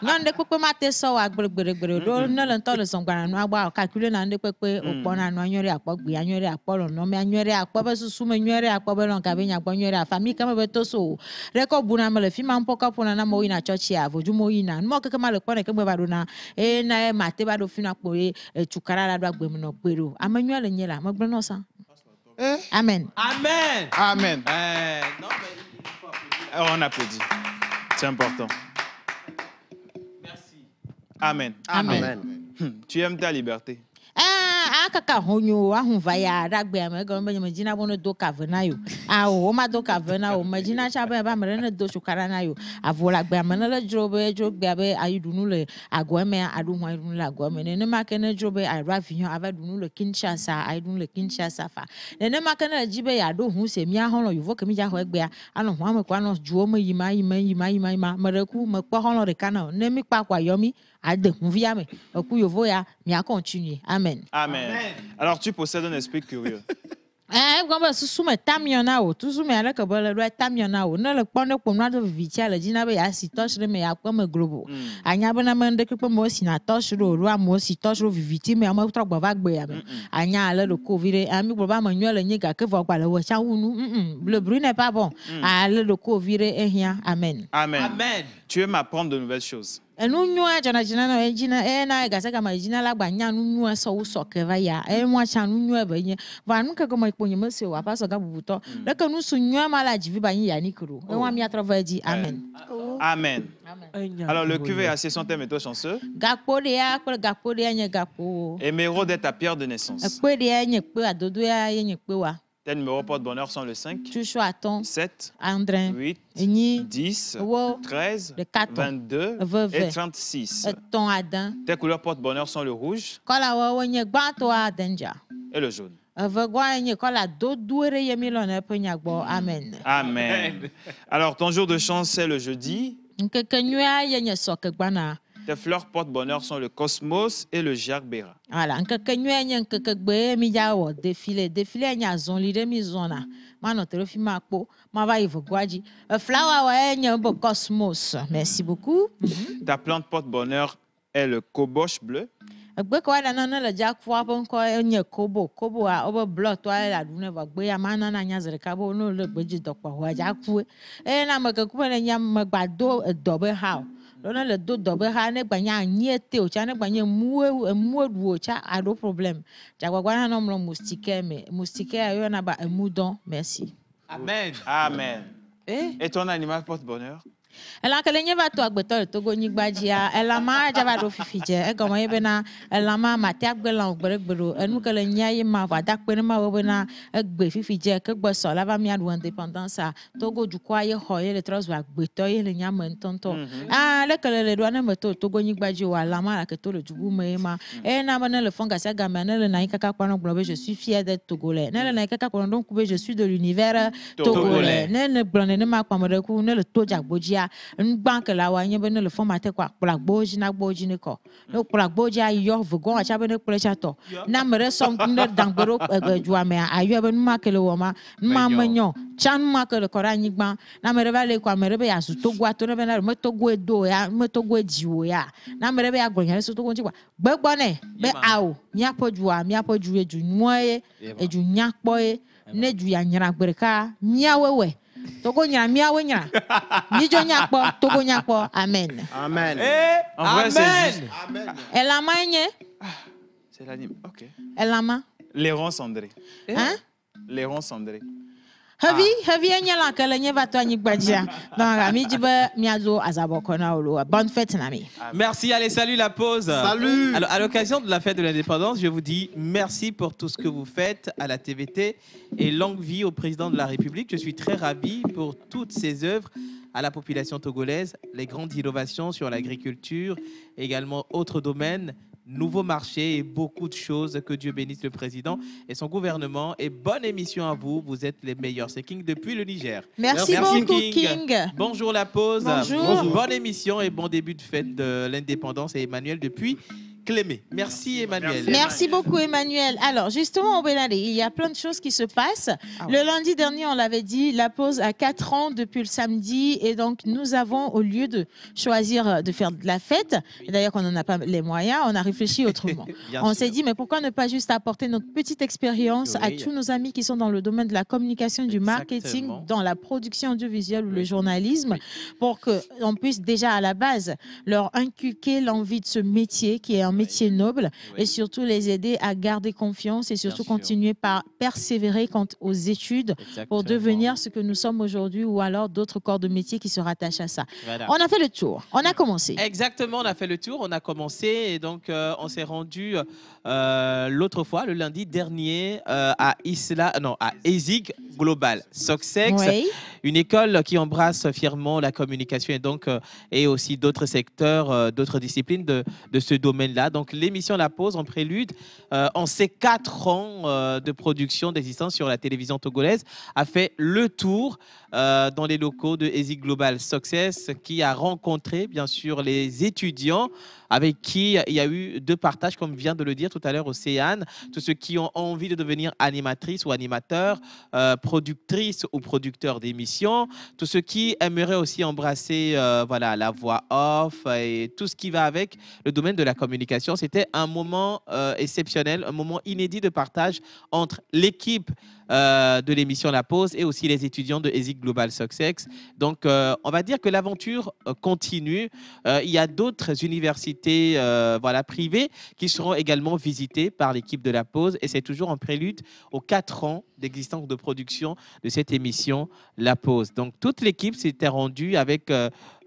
nyon de pepe mate so agbele gbere do ne le nto le son gbana no agba calculer na de pepe opona no anyori akpo gbe anyori akpo lo no me anyori akpo be susu me anyori akpo be lo ka be nya akpo anyori afami ka me be to so reko buna me le fi ma mpoka pona na mo ina church ya vojumo ina mo ke ma le kone ke gbe bado na na mate bado fi na po tukara la do agbe me no gbero amanyo le nyela mo gbe no san. Amen. Non, mais on applaudit. C'est important. Merci. Amen. Tu aimes ta liberté. Akaka honyo ahun vaya dagbe am go me imagine bono do kavena yo o ma do kavena o imagine cha ba me ne do shukara na yo avola gbe am ne le jobe abe ayudunu le agweme adu hwan le agweme ne ma ke ne jobe aravion avadunu le Kinshasa ayudunu le Kinshasa fa ne ma ke ne jibe ya do hu se mi ahon lo yuvo ke mi ja ho egbe a anu hwan me kwa no juo me yima me reku me kpo hon lo de kana ne mi pa kwa yomi ade hu via me oku yovo ya mi a continuer. Amen. Alors tu possèdes un esprit curieux. Gomba susume tamiona o tusume ala ke bole do tamiona o ne le kpone kpo na do vitia le jina be ya si touch me ya kpo me globo anya bana me ndeke kpo mo si na touch ro mo si touch ro viviti me ama tro gba va gbe ya me anya ala le covid ami gbo ba ma nyo le nyi ga ke vo gba le wo cha wunu le bruit n'est pas bon ala le covid ehia. Amen. Tu aimes apprendre de nouvelles choses. Enu nyua jana na ejina na gasa kama ejina la gba nya nu nyua so so keva ya mwa cha nu nyua ba nye va nu ke kama iponye mese wa pa so ga bubuto le ke nu su nyua mala jivi ba nya ni kro wa mi atrava di amen. Alors le cuve est assez son thème et toi chanceux. Gapo de ya nye gapo Émeraude est ta pierre de naissance. Pe de ya nye pe adodo ya nye pe wa. Tes numéros porte-bonheur sont le 5, 7, 8, 10, 13, 22 et 36. Tes couleurs porte-bonheur sont le rouge et le jaune. Amen. Alors, ton jour de chance, c'est le jeudi. Tes fleurs porte-bonheur sont le cosmos et le gerbera. Voilà, défilé nya zonli de mi zona. Mano terofi makpo, ma va yivo gwaji. Flower wa nya bo cosmos. Merci beaucoup. Ta plante porte-bonheur est le coboche bleu. Gbe ko da na le ja kwa bon ko nya kobo a obo blood to la dune va gbe ya mana na nya zere ka bo no le gbeji dokpa wa ja ku. Na me ke ku ne nya me gbado dobe how. Lona le do dobe ha ne gbanya niete o cha ne gbanya muo cha a do problem ja gwagwa na no mlo moustique ayo na ba emudon. Merci. Amen. Et ton animal porte-bonheur? Ela kele nye va to agbeto le Togo nyigba dzia, elama dzava ɖo fifi dze, egɔme ye bena elama mate agbe lã gbeɖegbeɖo, enu ke le nyia ye ma va da kpe ne ma wo bena egbe fifi dze ke gbe sɔ la va miaɖu indépendance a Togo dukɔa ye xɔ ye le trɔ zu agbetɔ ye le nyame ŋutɔŋutɔ. Ah, leke le ɖoa ne me to Togo nyigba dzi o, elama la ke to le dubu me ye ma. Ena be ne le fɔn gase game ne le nanyi kaka kpɔ ne gblɔ be je suis fier d'être togolais. Ne le nanyi kaka kpɔ ne donc be je suis de l'univers togolais. Ne le gblɔ ne ma kpɔ me ɖe ku ne le to dzagbo dzia. N'gbã ke la wa nye be ne le fɔn mate kwa kpla gboji na gboji ne ko. Ne kpla gboji ayo vego acha be ne kple cha to. Na me re som ne dangbero dua me ayo be numa ke le wo ma. Numa menyo. Chan numa ke le kora nyigba. Na me re va le kwa me re be ya zu Togo ato ne be na me Togo edo ya, me Togo ediwo ya. Na me re be ya gblɔ nya le so Togo nti kwa. Gbegbo ne be awo mia po dua mia po du edu nwoe edu nyakpo ye ne du ya nyra gbereka mia wewe. Togo nyra mia we nyra. Mi jo nyakpo Togo nyakpo. Amen. Amen. En vrai, c'est juste. Elama nye. C'est l'anime. OK. Elama. Léron cendré. Hein? Léron cendré. Heavy nye la kele nye va to anyigba dzia. Donc ami di be miazo azaboko na olo. Bonne fête nami. Merci, allez, salut la pause. Salut. Alors, à l'occasion de la fête de l'indépendance, je vous dis merci pour tout ce que vous faites à la TVT et longue vie au président de la République. Je suis très ravi pour toutes ces œuvres à la population togolaise, les grandes innovations sur l'agriculture, également autres domaines, nouveaux marchés et beaucoup de choses. Que Dieu bénisse le président et son gouvernement. Et bonne émission à vous. Vous êtes les meilleurs. C'est King depuis le Niger. Merci beaucoup King. Bonjour la pause. Bonjour. Bonne émission et bon début de fête de l'indépendance. Et Emmanuel depuis Clémé. Merci Emmanuel. Merci beaucoup Emmanuel. Alors justement au Bénin, il y a plein de choses qui se passent. Le lundi dernier, on l'avait dit, la pause a 4 ans depuis le samedi. Et donc nous avons, au lieu de choisir de faire de la fête, et d'ailleurs qu'on n'en a pas les moyens, on a réfléchi autrement. On s'est dit, mais pourquoi ne pas juste apporter notre petite expérience à tous nos amis qui sont dans le domaine de la communication, du marketing, dans la production audiovisuelle ou le journalisme, pour qu'on puisse déjà à la base leur inculquer l'envie de ce métier qui est un métier noble et surtout les aider à garder confiance et surtout continuer par persévérer quant aux études pour devenir ce que nous sommes aujourd'hui ou alors d'autres corps de métier qui se rattachent à ça. Voilà. On a fait le tour, on a commencé. Exactement, on a fait le tour, on a commencé et donc on s'est rendu l'autre fois, le lundi dernier, à ESIG Global Success, une école qui embrasse fièrement la communication et donc et aussi d'autres secteurs, d'autres disciplines de ce domaine-là. Donc l'émission La Pause en prélude, en ces 4 ans de production d'existence sur la télévision togolaise, a fait le tour dans les locaux de ESIG Global Success, qui a rencontré bien sûr les étudiants avec qui il y a eu 2 partages, comme vient de le dire tout à l'heure Océane, tous ceux qui ont envie de devenir animatrices ou animateurs, productrices ou producteurs d'émissions, tous ceux qui aimeraient aussi embrasser voilà, la voix off et tout ce qui va avec le domaine de la communication. C'était un moment exceptionnel, un moment inédit de partage entre l'équipe de l'émission La Pause et aussi les étudiants de ESIG Global Success. Donc, on va dire que l'aventure continue. Il y a d'autres universités voilà, privées qui seront également visitées par l'équipe de La Pause et c'est toujours en prélude aux 4 ans d'existence de production de cette émission La Pause. Donc, toute l'équipe s'était rendue avec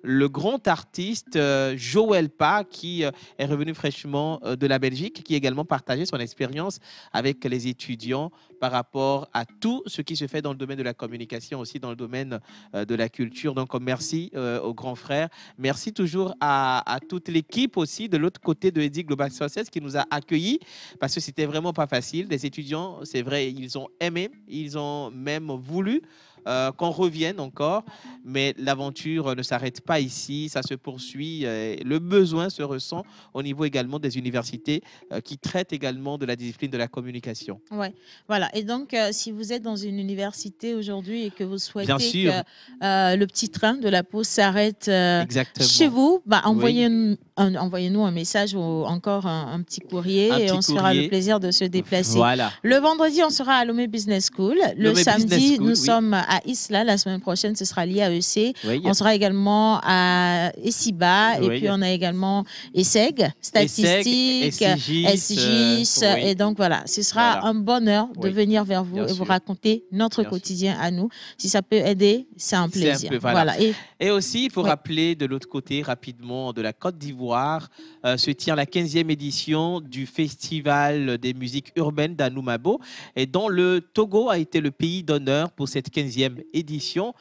le grand artiste Joël Pa, qui est revenu fraîchement de la Belgique, qui a également partagé son expérience avec les étudiants par rapport à tout ce qui se fait dans le domaine de la communication, aussi dans le domaine de la culture. Donc, merci aux grands frères. Merci toujours à toute l'équipe aussi de l'autre côté de ESIG Global Success qui nous a accueillis parce que c'était vraiment pas facile. Des étudiants, c'est vrai, ils ont aimé, ils ont même voulu qu'on revienne encore, mais l'aventure ne s'arrête pas ici, ça se poursuit. Le besoin se ressent au niveau également des universités qui traitent également de la discipline de la communication. Ouais, voilà. Et donc, si vous êtes dans une université aujourd'hui et que vous souhaitez que le petit train de La Pause s'arrête chez vous, bah, envoyez-nous un message ou encore un petit courrier et on se fera courrier. le plaisir de se déplacer. Voilà. Le vendredi, on sera à Lomé Business School. Le Lomé samedi, Business School, nous oui. sommes à Isla. La semaine prochaine, ce sera l'IAEC. Oui. On sera également à Essiba. Et Oui. puis, on a également ESSEG, statistiques, SGIS. oui. Et donc, voilà, ce sera Voilà. un bonheur de Oui. venir vers vous Bien et vous sûr. raconter notre Bien quotidien à nous. Si ça peut aider, c'est un C'est plaisir. voilà. Et Et aussi, il faut Ouais. rappeler de l'autre côté, rapidement, de la Côte d'Ivoire, se tient la 15e édition du Festival des musiques urbaines d'Anoumabo, et dont le Togo a été le pays d'honneur pour cette 15e édition.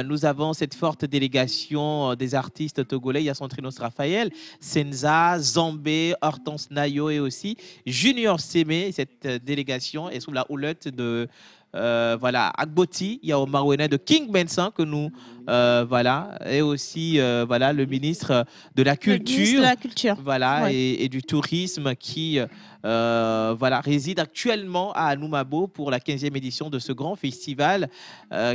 Nous avons cette forte délégation des artistes togolais. Il y a Centrinos Raphaël, Senza, Zambé, Hortense Nayo et aussi Junior Sémé. Cette délégation est sous la houlette de voilà, Agboti, il y a Omar Wena de King Benson que nous voilà, et aussi voilà, le ministre de la le ministre Culture, de la Culture. voilà, Ouais. et du Tourisme qui voilà, réside actuellement à Anoumabo pour la 15e édition de ce grand festival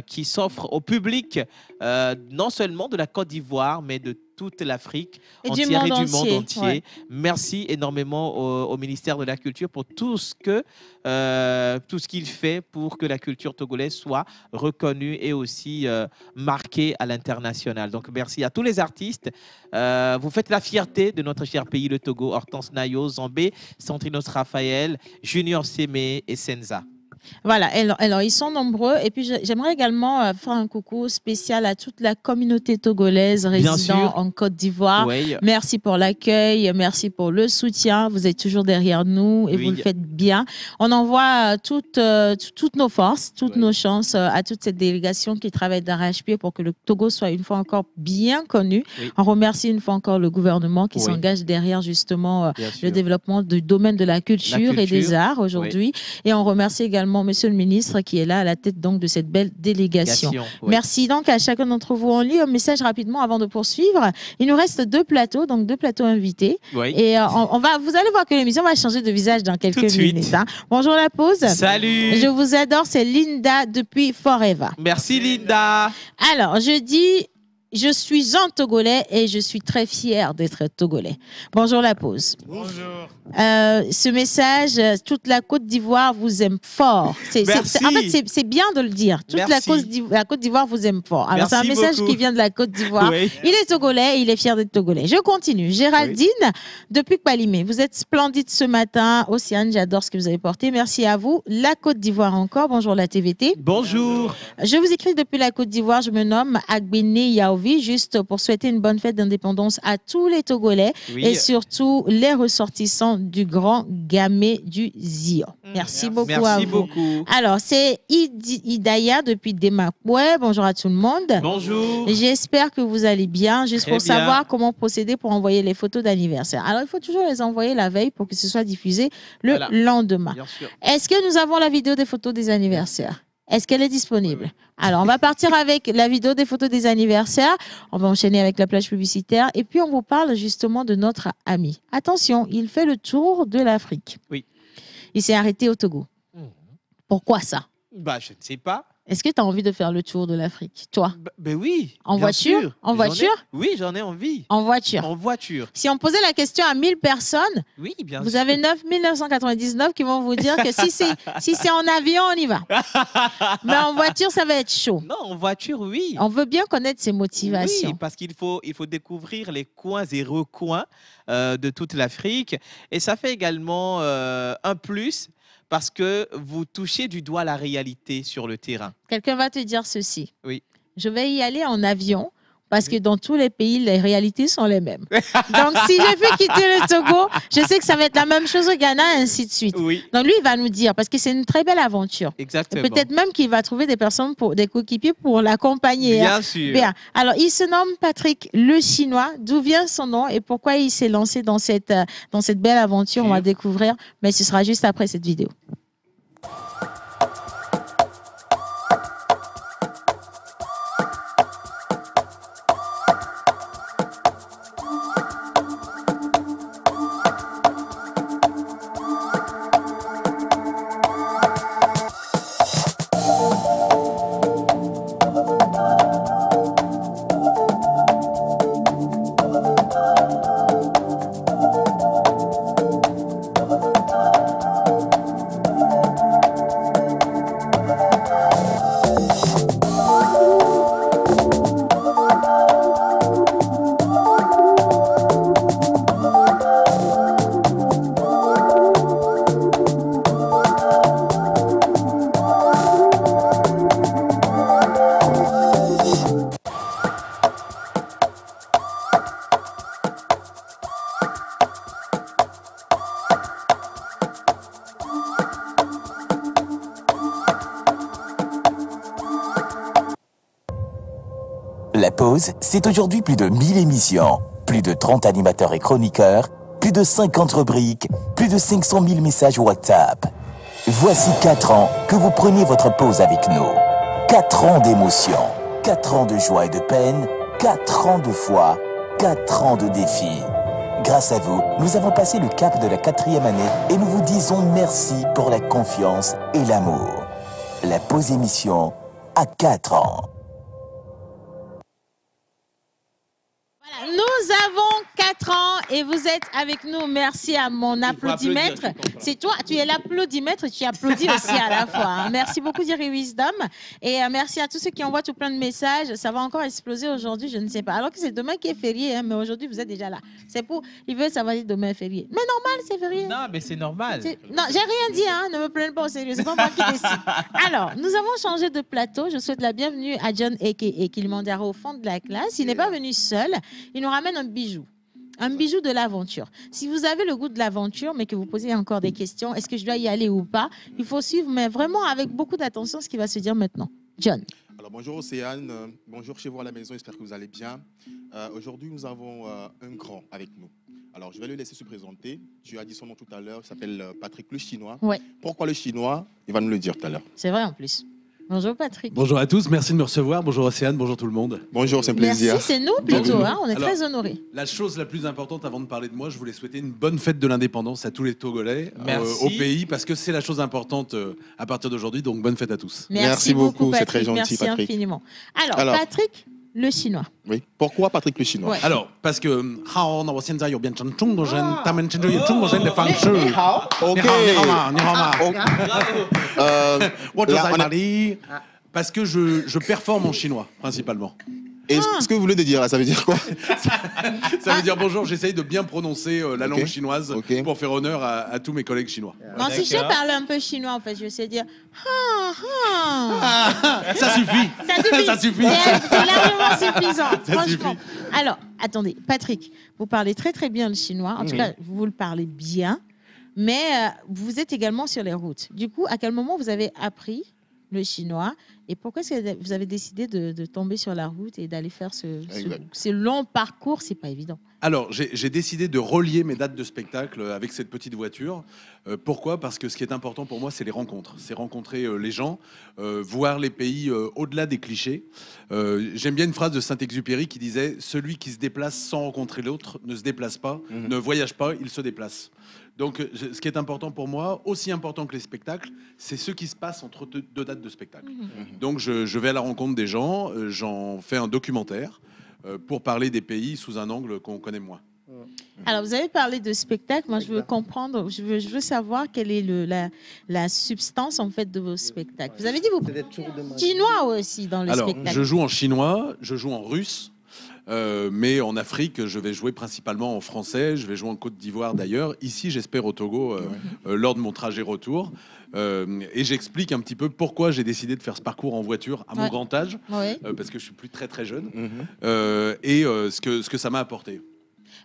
qui s'offre au public non seulement de la Côte d'Ivoire, mais de toute l'Afrique Et du entière monde et du monde entier, entier. ouais. Merci énormément au ministère de la Culture pour tout ce qu'il fait pour que la culture togolaise soit reconnue et aussi marquée à l'international. Donc merci à tous les artistes. Vous faites la fierté de notre cher pays, le Togo. Hortense Nayo, Zambé, Centrinos Raphaël, Junior Sémé et Senza. Voilà, alors, ils sont nombreux. Et puis, j'aimerais également faire un coucou spécial à toute la communauté togolaise résidant sûr. en Côte d'Ivoire. Oui. Merci pour l'accueil, merci pour le soutien. Vous êtes toujours derrière nous et Oui. vous le faites bien. On envoie toutes nos forces, toutes nos chances à toute cette délégation qui travaille d'arrache-pied pour que le Togo soit une fois encore bien connu. Oui. On remercie une fois encore le gouvernement qui Oui. s'engage derrière justement Bien sûr. le développement du domaine de la culture et des culture, arts aujourd'hui. Et on remercie également Monsieur le ministre qui est là à la tête donc de cette belle délégation. Oui. Merci donc à chacun d'entre vous. On lit un message rapidement avant de poursuivre. Il nous reste deux plateaux invités. Oui. Et vous allez voir que l'émission va changer de visage dans quelques Tout de suite. minutes. Hein. Bonjour la pause. Salut. Je vous adore, c'est Linda depuis Forever. Merci Linda. Alors, je dis, je suis un Togolais et je suis très fière d'être Togolais. Bonjour la pause. Bonjour. Ce message, toute la Côte d'Ivoire vous aime fort. Merci. En fait, c'est bien de le dire. Toute la Merci. Côte d'Ivoire vous aime fort. Alors, c'est un Merci message beaucoup. qui vient de la Côte d'Ivoire. Oui. Il est Togolais, il est fier d'être Togolais. Je continue. Géraldine, depuis Kpalimé, vous êtes splendide ce matin. Océane, j'adore ce que vous avez porté. Merci à vous. La Côte d'Ivoire encore. Bonjour la TVT. Bonjour. Je vous écris depuis la Côte d'Ivoire. Je me nomme Agbene Yaovi, juste pour souhaiter une bonne fête d'indépendance à tous les Togolais Oui. et surtout les ressortissants du grand Gamay du Zion. Merci beaucoup à Merci vous. beaucoup. Alors, c'est Idaya depuis Demakwe. Bonjour à tout le monde. Bonjour. J'espère que vous allez bien. Juste Très pour bien. savoir comment procéder pour envoyer les photos d'anniversaire. Alors, il faut toujours les envoyer la veille pour que ce soit diffusé le Voilà. lendemain. Bien sûr. Est-ce que nous avons la vidéo des photos des anniversaires? Est-ce qu'elle est disponible? Alors, on va partir avec la vidéo des photos des anniversaires. On va enchaîner avec la plage publicitaire. Et puis, on vous parle justement de notre ami. Attention, il fait le tour de l'Afrique. Oui. Il s'est arrêté au Togo. Pourquoi ça? Bah, je ne sais pas. Est-ce que tu as envie de faire le tour de l'Afrique, toi? Ben oui. En bien voiture sûr. En J'en ai- voiture Oui, j'en ai envie. En voiture. En voiture. Si on posait la question à 1000 personnes, Oui, bien vous sûr. avez 999 qui vont vous dire que si c'est en avion, on y va. Mais en voiture, ça va être chaud. Non, en voiture, oui. On veut bien connaître ses motivations. Oui, parce qu'il faut découvrir les coins et recoins de toute l'Afrique. Et ça fait également un plus parce que vous touchez du doigt la réalité sur le terrain. Quelqu'un va te dire ceci. Oui. Je vais y aller en avion parce que dans tous les pays, les réalités sont les mêmes. Donc, si je fais quitter le Togo, je sais que ça va être la même chose au Ghana, ainsi de suite. Oui, Donc, lui, il va nous dire, parce que c'est une très belle aventure. Et exactement. peut-être même qu'il va trouver des personnes, des coéquipiers pour l'accompagner. hein. Bien sûr. Bien. Alors, il se nomme Patrick le Chinois. D'où vient son nom et pourquoi il s'est lancé dans cette belle aventure? On va découvrir, mais ce sera juste après cette vidéo. La pause, c'est aujourd'hui plus de 1000 émissions, plus de 30 animateurs et chroniqueurs, plus de 50 rubriques, plus de 500 000 messages WhatsApp. Voici 4 ans que vous preniez votre pause avec nous. 4 ans d'émotion, 4 ans de joie et de peine, 4 ans de foi, 4 ans de défis. Grâce à vous, nous avons passé le cap de la 4e année et nous vous disons merci pour la confiance et l'amour. La pause émission à 4 ans. Voilà, nous avons 4 ans et vous êtes avec nous. Merci à mon applaudimètre. C'est toi, tu es l'applaudimètre, tu applaudis aussi à la fois. Hein. Merci beaucoup, Jerry Wisdom. Et merci à tous ceux qui envoient tout plein de messages. Ça va encore exploser aujourd'hui, je ne sais pas. Alors que c'est demain qui est férié, hein, mais aujourd'hui, vous êtes déjà là. C'est pour, ils veulent savoir si demain est férié. Mais normal, c'est férié. Non, mais c'est normal. Non, j'ai rien dit, hein, ne me prenez pas au sérieux. C'est pas moi qui décide. Alors, nous avons changé de plateau. Je souhaite la bienvenue à John et Kilimanjaro au fond de la classe. Il n'est pas venu seul. Il nous ramène un bijou. Un bijou de l'aventure. Si vous avez le goût de l'aventure, mais que vous posez encore des questions, est-ce que je dois y aller ou pas? Il faut suivre, mais vraiment avec beaucoup d'attention, ce qui va se dire maintenant. John. Alors bonjour Océane, bonjour chez vous à la maison, j'espère que vous allez bien. Aujourd'hui, nous avons un grand avec nous. Alors je vais le laisser se présenter. Tu as dit son nom tout à l'heure, il s'appelle Patrick le Chinois. Ouais. Pourquoi le Chinois? Il va nous le dire tout à l'heure. C'est vrai en plus. Bonjour Patrick. Bonjour à tous, merci de me recevoir. Bonjour Océane, bonjour tout le monde. Bonjour, c'est un plaisir. Merci, c'est nous plutôt, hein, on est Alors, très honorés. La chose la plus importante avant de parler de moi, je voulais souhaiter une bonne fête de l'indépendance à tous les Togolais Merci. au pays, parce que c'est la chose importante à partir d'aujourd'hui, donc bonne fête à tous. Merci beaucoup, c'est Patrick, très gentil, merci Patrick. infiniment. Alors, Patrick, le Chinois. Oui. Pourquoi Patrick le Chinois? Ouais. Alors, parce que parce que je performe en chinois, principalement. Et ce que vous voulez dire là, ça veut dire quoi? Ça veut dire bonjour, j'essaye de bien prononcer la langue chinoise Ok. pour faire honneur à tous mes collègues chinois. Non, si je parlais un peu chinois, en fait, je sais dire. Ça suffit. Ça suffit. C'est largement suffisant, Ça franchement. suffit. Alors, attendez, Patrick, vous parlez très très bien le chinois. En tout cas, vous le parlez bien, mais vous êtes également sur les routes. Du coup, à quel moment vous avez appris le chinois et pourquoi est-ce que vous avez décidé de tomber sur la route et d'aller faire ce long parcours? C'est pas évident. Alors, j'ai décidé de relier mes dates de spectacle avec cette petite voiture. Pourquoi? Parce que ce qui est important pour moi, c'est les rencontres. C'est rencontrer les gens, voir les pays au-delà des clichés. J'aime bien une phrase de Saint-Exupéry qui disait « Celui qui se déplace sans rencontrer l'autre ne se déplace pas, ne voyage pas, il se déplace ». Donc, ce qui est important pour moi, aussi important que les spectacles, c'est ce qui se passe entre deux dates de spectacle. Donc, je vais à la rencontre des gens, j'en fais un documentaire pour parler des pays sous un angle qu'on connaît moins. Alors, vous avez parlé de spectacle. Moi, je veux comprendre, je veux savoir quelle est la substance, en fait, de vos spectacles. Vous avez dit, vous chinois aussi dans le spectacle. Alors, je joue en chinois, je joue en russe. Mais en Afrique, je vais jouer principalement en français. Je vais jouer en Côte d'Ivoire d'ailleurs. Ici, j'espère au Togo lors de mon trajet retour. Et j'explique un petit peu pourquoi j'ai décidé de faire ce parcours en voiture à mon grand âge, parce que je suis plus très très jeune, et ce que ça m'a apporté.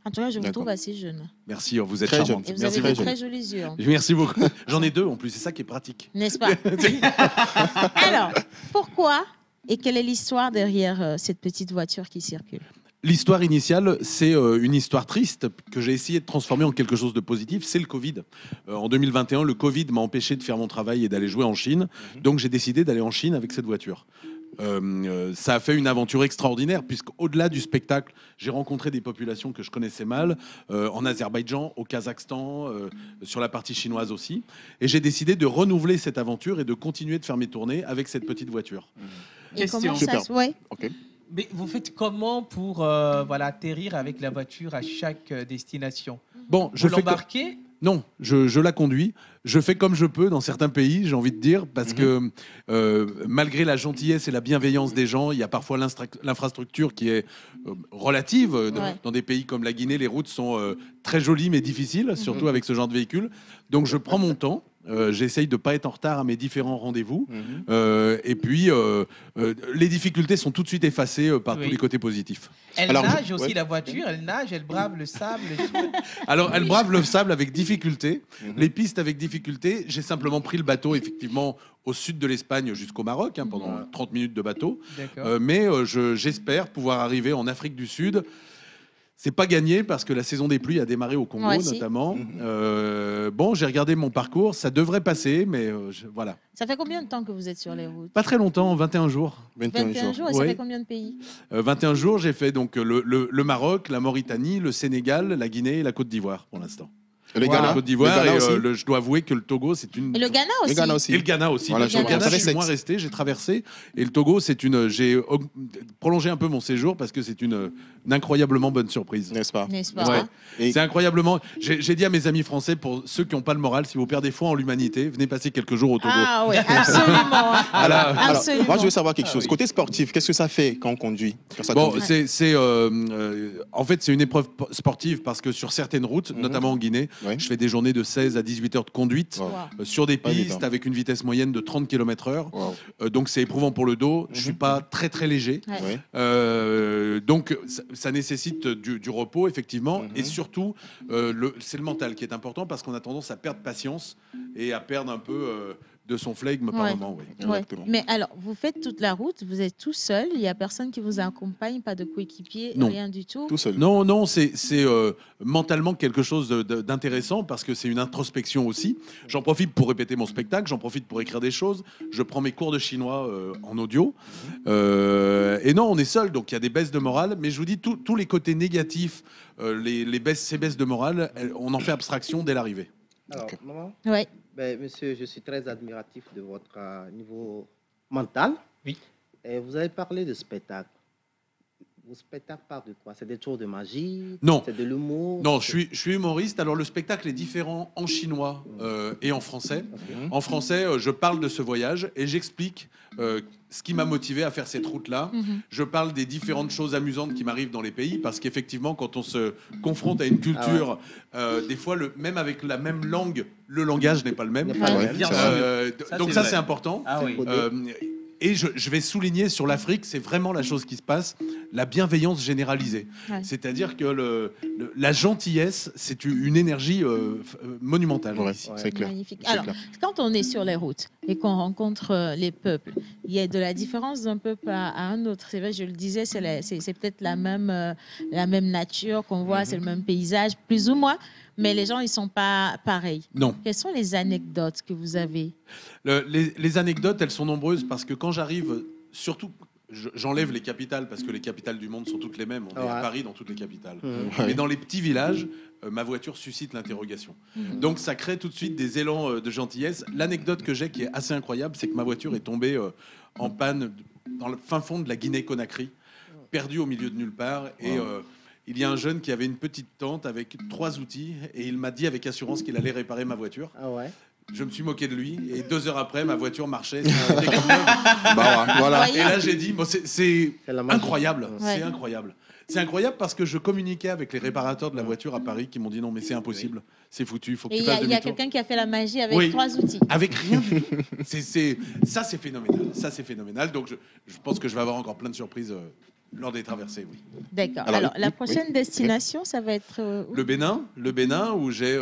En tout cas, je vous trouve assez jeune. Merci, vous êtes Très charmante. Et vous Merci avez de beaucoup. très jolis yeux. Merci beaucoup. J'en ai 2 en plus, c'est ça qui est pratique. N'est-ce pas? Alors, pourquoi et quelle est l'histoire derrière cette petite voiture qui circule? L'histoire initiale, c'est une histoire triste que j'ai essayé de transformer en quelque chose de positif. C'est le Covid. En 2021, le Covid m'a empêché de faire mon travail et d'aller jouer en Chine. Donc, j'ai décidé d'aller en Chine avec cette voiture. Ça a fait une aventure extraordinaire puisqu'au-delà du spectacle, j'ai rencontré des populations que je connaissais mal en Azerbaïdjan, au Kazakhstan, sur la partie chinoise aussi. Et j'ai décidé de renouveler cette aventure et de continuer de faire mes tournées avec cette petite voiture. Et comment ça se... Ouais. Ok. Mais vous faites comment pour atterrir avec la voiture à chaque destination? Bon, Vous l'embarquez? Non, je la conduis. Je fais comme je peux dans certains pays, j'ai envie de dire, parce que malgré la gentillesse et la bienveillance des gens, il y a parfois l'infrastructure qui est relative. Dans des pays comme la Guinée, les routes sont très jolies mais difficiles, surtout avec ce genre de véhicule. Donc je prends mon temps. J'essaye de ne pas être en retard à mes différents rendez-vous. Et puis, les difficultés sont tout de suite effacées par tous les côtés positifs. Elle nage aussi, la voiture, elle nage, elle brave le sable. Alors, elle brave le sable avec difficulté, les pistes avec difficulté. J'ai simplement pris le bateau, effectivement, au sud de l'Espagne jusqu'au Maroc, pendant 30 minutes de bateau. Mais j'espère pouvoir arriver en Afrique du Sud. C'est pas gagné parce que la saison des pluies a démarré au Congo notamment. Bon, j'ai regardé mon parcours, ça devrait passer, mais voilà. Ça fait combien de temps que vous êtes sur les routes? Pas très longtemps, 21 jours. 21 jours, et ça fait combien de pays? 21 jours, j'ai fait donc le Maroc, la Mauritanie, le Sénégal, la Guinée et la Côte d'Ivoire pour l'instant. Le Ghana, la Côte d'Ivoire, et je dois avouer que le Togo, c'est une. Et le Ghana aussi. Le Ghana aussi. Et le Ghana aussi. Voilà, Le Ghana, je suis moins resté, j'ai traversé. Et le Togo, j'ai prolongé un peu mon séjour parce que c'est une incroyablement bonne surprise. N'est-ce pas? Ouais. C'est incroyablement. J'ai dit à mes amis français, pour ceux qui n'ont pas le moral, si vous perdez foi en l'humanité, venez passer quelques jours au Togo. Ah oui, absolument. Alors, moi, je veux savoir quelque chose. Côté sportif, qu'est-ce que ça fait quand on conduit? Bon, en fait, c'est une épreuve sportive parce que sur certaines routes, notamment en Guinée, je fais des journées de 16 à 18 heures de conduite sur des pistes avec une vitesse moyenne de 30 km/h. Donc, c'est éprouvant pour le dos. Je ne suis pas très, très léger. Donc, ça nécessite du repos, effectivement. Et surtout, c'est le mental qui est important parce qu'on a tendance à perdre patience et à perdre un peu de son flegme par moment. Mais alors, vous faites toute la route, vous êtes tout seul, il n'y a personne qui vous accompagne, pas de coéquipier, rien du tout? Tout seul. Non, c'est mentalement quelque chose d'intéressant parce que c'est une introspection aussi. J'en profite pour répéter mon spectacle, j'en profite pour écrire des choses. Je prends mes cours de chinois en audio. Et non, on est seul, donc il y a des baisses de morale. Mais je vous dis, tous les côtés négatifs, ces baisses de morale, on en fait abstraction dès l'arrivée. Alors, maman, monsieur, je suis très admiratif de votre niveau mental. Oui. Et vous avez parlé de spectacle. Vos spectacles parlent de quoi? C'est des tours de magie? Non. C'est de l'humour? Non, je suis humoriste. Alors, le spectacle est différent en chinois et en français. En français, je parle de ce voyage et j'explique ce qui m'a motivé à faire cette route-là. Je parle des différentes choses amusantes qui m'arrivent dans les pays parce qu'effectivement, quand on se confronte à une culture, des fois, même avec la même langue, le langage n'est pas le même. Donc ça, c'est important. Et je vais souligner sur l'Afrique, c'est vraiment la chose qui se passe, la bienveillance généralisée. C'est-à-dire que la gentillesse, c'est une énergie monumentale. C'est clair. Magnifique. Alors, quand on est sur les routes et qu'on rencontre les peuples, il y a de la différence d'un peuple à un autre. C'est vrai, je le disais, c'est peut-être la même nature qu'on voit, c'est le même paysage, plus ou moins. Mais les gens, ils ne sont pas pareils. Non. Quelles sont les anecdotes que vous avez? Les anecdotes, elles sont nombreuses parce que quand j'arrive, surtout, j'enlève les capitales parce que les capitales du monde sont toutes les mêmes. On est à Paris dans toutes les capitales. Mais dans les petits villages, ma voiture suscite l'interrogation. Donc ça crée tout de suite des élans de gentillesse. L'anecdote que j'ai qui est assez incroyable, c'est que ma voiture est tombée en panne dans le fin fond de la Guinée-Conakry, perdue au milieu de nulle part. Et il y a un jeune qui avait une petite tente avec 3 outils et il m'a dit avec assurance qu'il allait réparer ma voiture. Je me suis moqué de lui et 2 heures après, ma voiture marchait. Voilà. Et là, j'ai dit, c'est incroyable. C'est incroyable. C'est incroyable parce que je communiquais avec les réparateurs de la voiture à Paris qui m'ont dit non, mais c'est impossible, c'est foutu, il faut que tu fasses demi-tour. Il y a quelqu'un qui a fait la magie avec 3 outils. Avec rien du tout. Ça, c'est phénoménal. Ça, c'est phénoménal. Donc, je pense que je vais avoir encore plein de surprises lors des traversées, D'accord. Alors, la prochaine destination, ça va être où? Le Bénin, où j'ai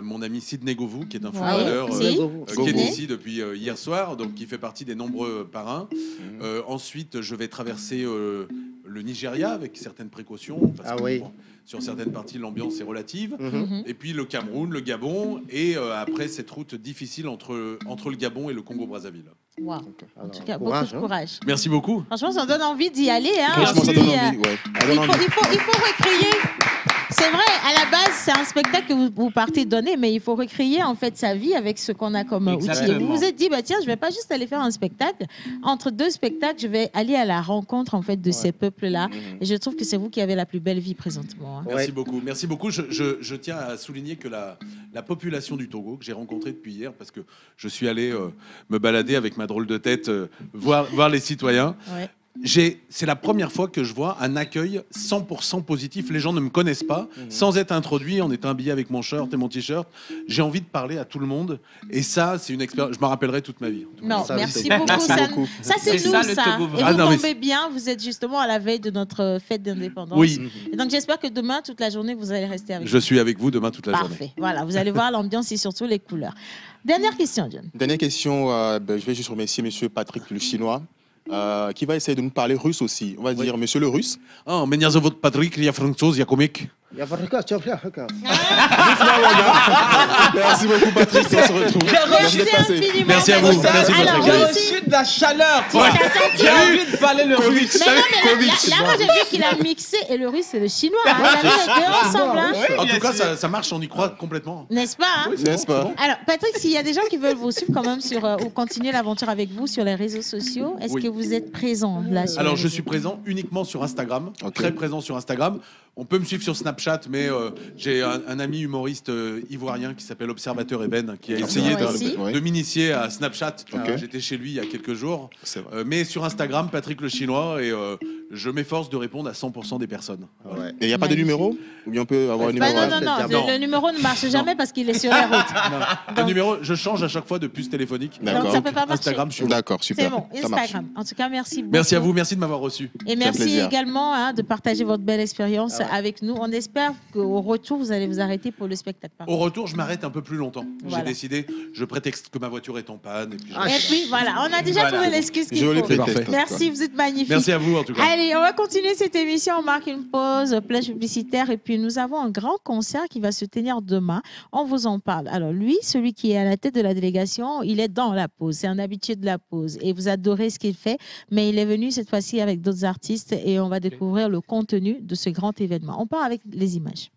mon ami Sidney Govou, qui est un footballeur qui est ici depuis hier soir, donc qui fait partie des nombreux parrains. Ensuite, je vais traverser le Nigeria avec certaines précautions, parce que sur certaines parties, l'ambiance est relative. Et puis le Cameroun, le Gabon, et après cette route difficile entre le Gabon et le Congo-Brazzaville. Wow. En tout cas, beaucoup de courage. Merci beaucoup. Franchement, ça donne envie d'y aller. Franchement, ça donne envie. Il faut recréer. C'est vrai, à la base, c'est un spectacle que vous partez donner, mais il faut recréer en fait sa vie avec ce qu'on a comme outil. Et vous vous êtes dit, tiens, je vais pas juste aller faire un spectacle. Entre 2 spectacles, je vais aller à la rencontre en fait de ces peuples-là. Et je trouve que c'est vous qui avez la plus belle vie présentement. Merci beaucoup. Merci beaucoup. Je tiens à souligner que la population du Togo, que j'ai rencontrée depuis hier, parce que je suis allé me balader avec ma drôle de tête, voir les citoyens. c'est la première fois que je vois un accueil 100% positif. Les gens ne me connaissent pas, sans être introduits, en étant habillé avec mon shirt et mon t-shirt. J'ai envie de parler à tout le monde. Et ça, c'est une expérience. Je m'en rappellerai toute ma vie. Non, Ça, merci c'est- beaucoup. Ça, c'est C'est nous, ça, le ça. Togo Et vrai. vous Ah, non, mais tombez bien, vous êtes justement à la veille de notre fête d'indépendance. Oui, Et donc, j'espère que demain, toute la journée, vous allez rester avec je nous. suis avec vous demain toute la journée. Parfait. Voilà, vous allez voir l'ambiance et surtout les couleurs. Dernière question, John. Dernière question, je vais juste remercier Monsieur Patrick le Chinois, qui va essayer de nous parler russe aussi. On va dire Monsieur le Russe. Ah, меня зовут Патрик, я француз, я комик. Merci beaucoup Patrick, on se retrouve. Merci d'être passé. infiniment. Merci à vous. Merci Alors, Patrick. J'ai moi aussi, reçu de la chaleur. tu t'as senti, J'ai hein? envie de parler le russe. Mais non, mais là, moi, j'ai vu qu'il a mixé et le russe et le chinois. Hein. Il a mis les deux ensemble, hein. En tout cas, ça marche, on y croit complètement. N'est-ce pas, hein? N'est-ce pas? Alors, Patrick, s'il y a des gens qui veulent vous suivre quand même sur, ou continuer l'aventure avec vous sur les réseaux sociaux, est-ce Oui. que vous êtes présent là sur Alors, les je réseaux? suis présent uniquement sur Instagram, Ok. très présent sur Instagram. On peut me suivre sur Snapchat, mais j'ai un ami humoriste ivoirien qui s'appelle Observateur Eben, qui a essayé Ouais, si. de m'initier à Snapchat. Ok. J'étais chez lui il y a quelques jours. C'est vrai. Mais sur Instagram, Patrick le Chinois, et je m'efforce de répondre à 100% des personnes. Voilà. Et il n'y a pas de numéro? Ou bien on peut avoir un Bah, numéro? non, le numéro ne marche jamais parce qu'il est sur les routes. Le numéro, je change à chaque fois de puce téléphonique. D'accord. Donc, ça peut pas marcher. Instagram, je suis D'accord, C'est super. bon, Ça marche. Instagram. En tout cas, merci beaucoup. Merci à vous, merci de m'avoir reçu. Et merci plaisir. également de partager votre belle expérience avec nous. On espère qu'au retour, vous allez vous arrêter pour le spectacle. Au retour, je m'arrête un peu plus longtemps. Voilà. J'ai décidé, je prétexte que ma voiture est en panne. Et puis Et puis voilà, on a déjà Voilà. trouvé l'excuse qu'il Joli faut. prétexte. Merci, vous êtes magnifiques. Merci à vous en tout cas. Allez, on va continuer cette émission. On marque une pause, plage publicitaire. Et puis, nous avons un grand concert qui va se tenir demain. On vous en parle. Alors, lui, celui qui est à la tête de la délégation, il est dans la pause. C'est un habitué de la pause. Et vous adorez ce qu'il fait. Mais il est venu cette fois-ci avec d'autres artistes et on va découvrir le contenu de ce grand événement. On part avec les images.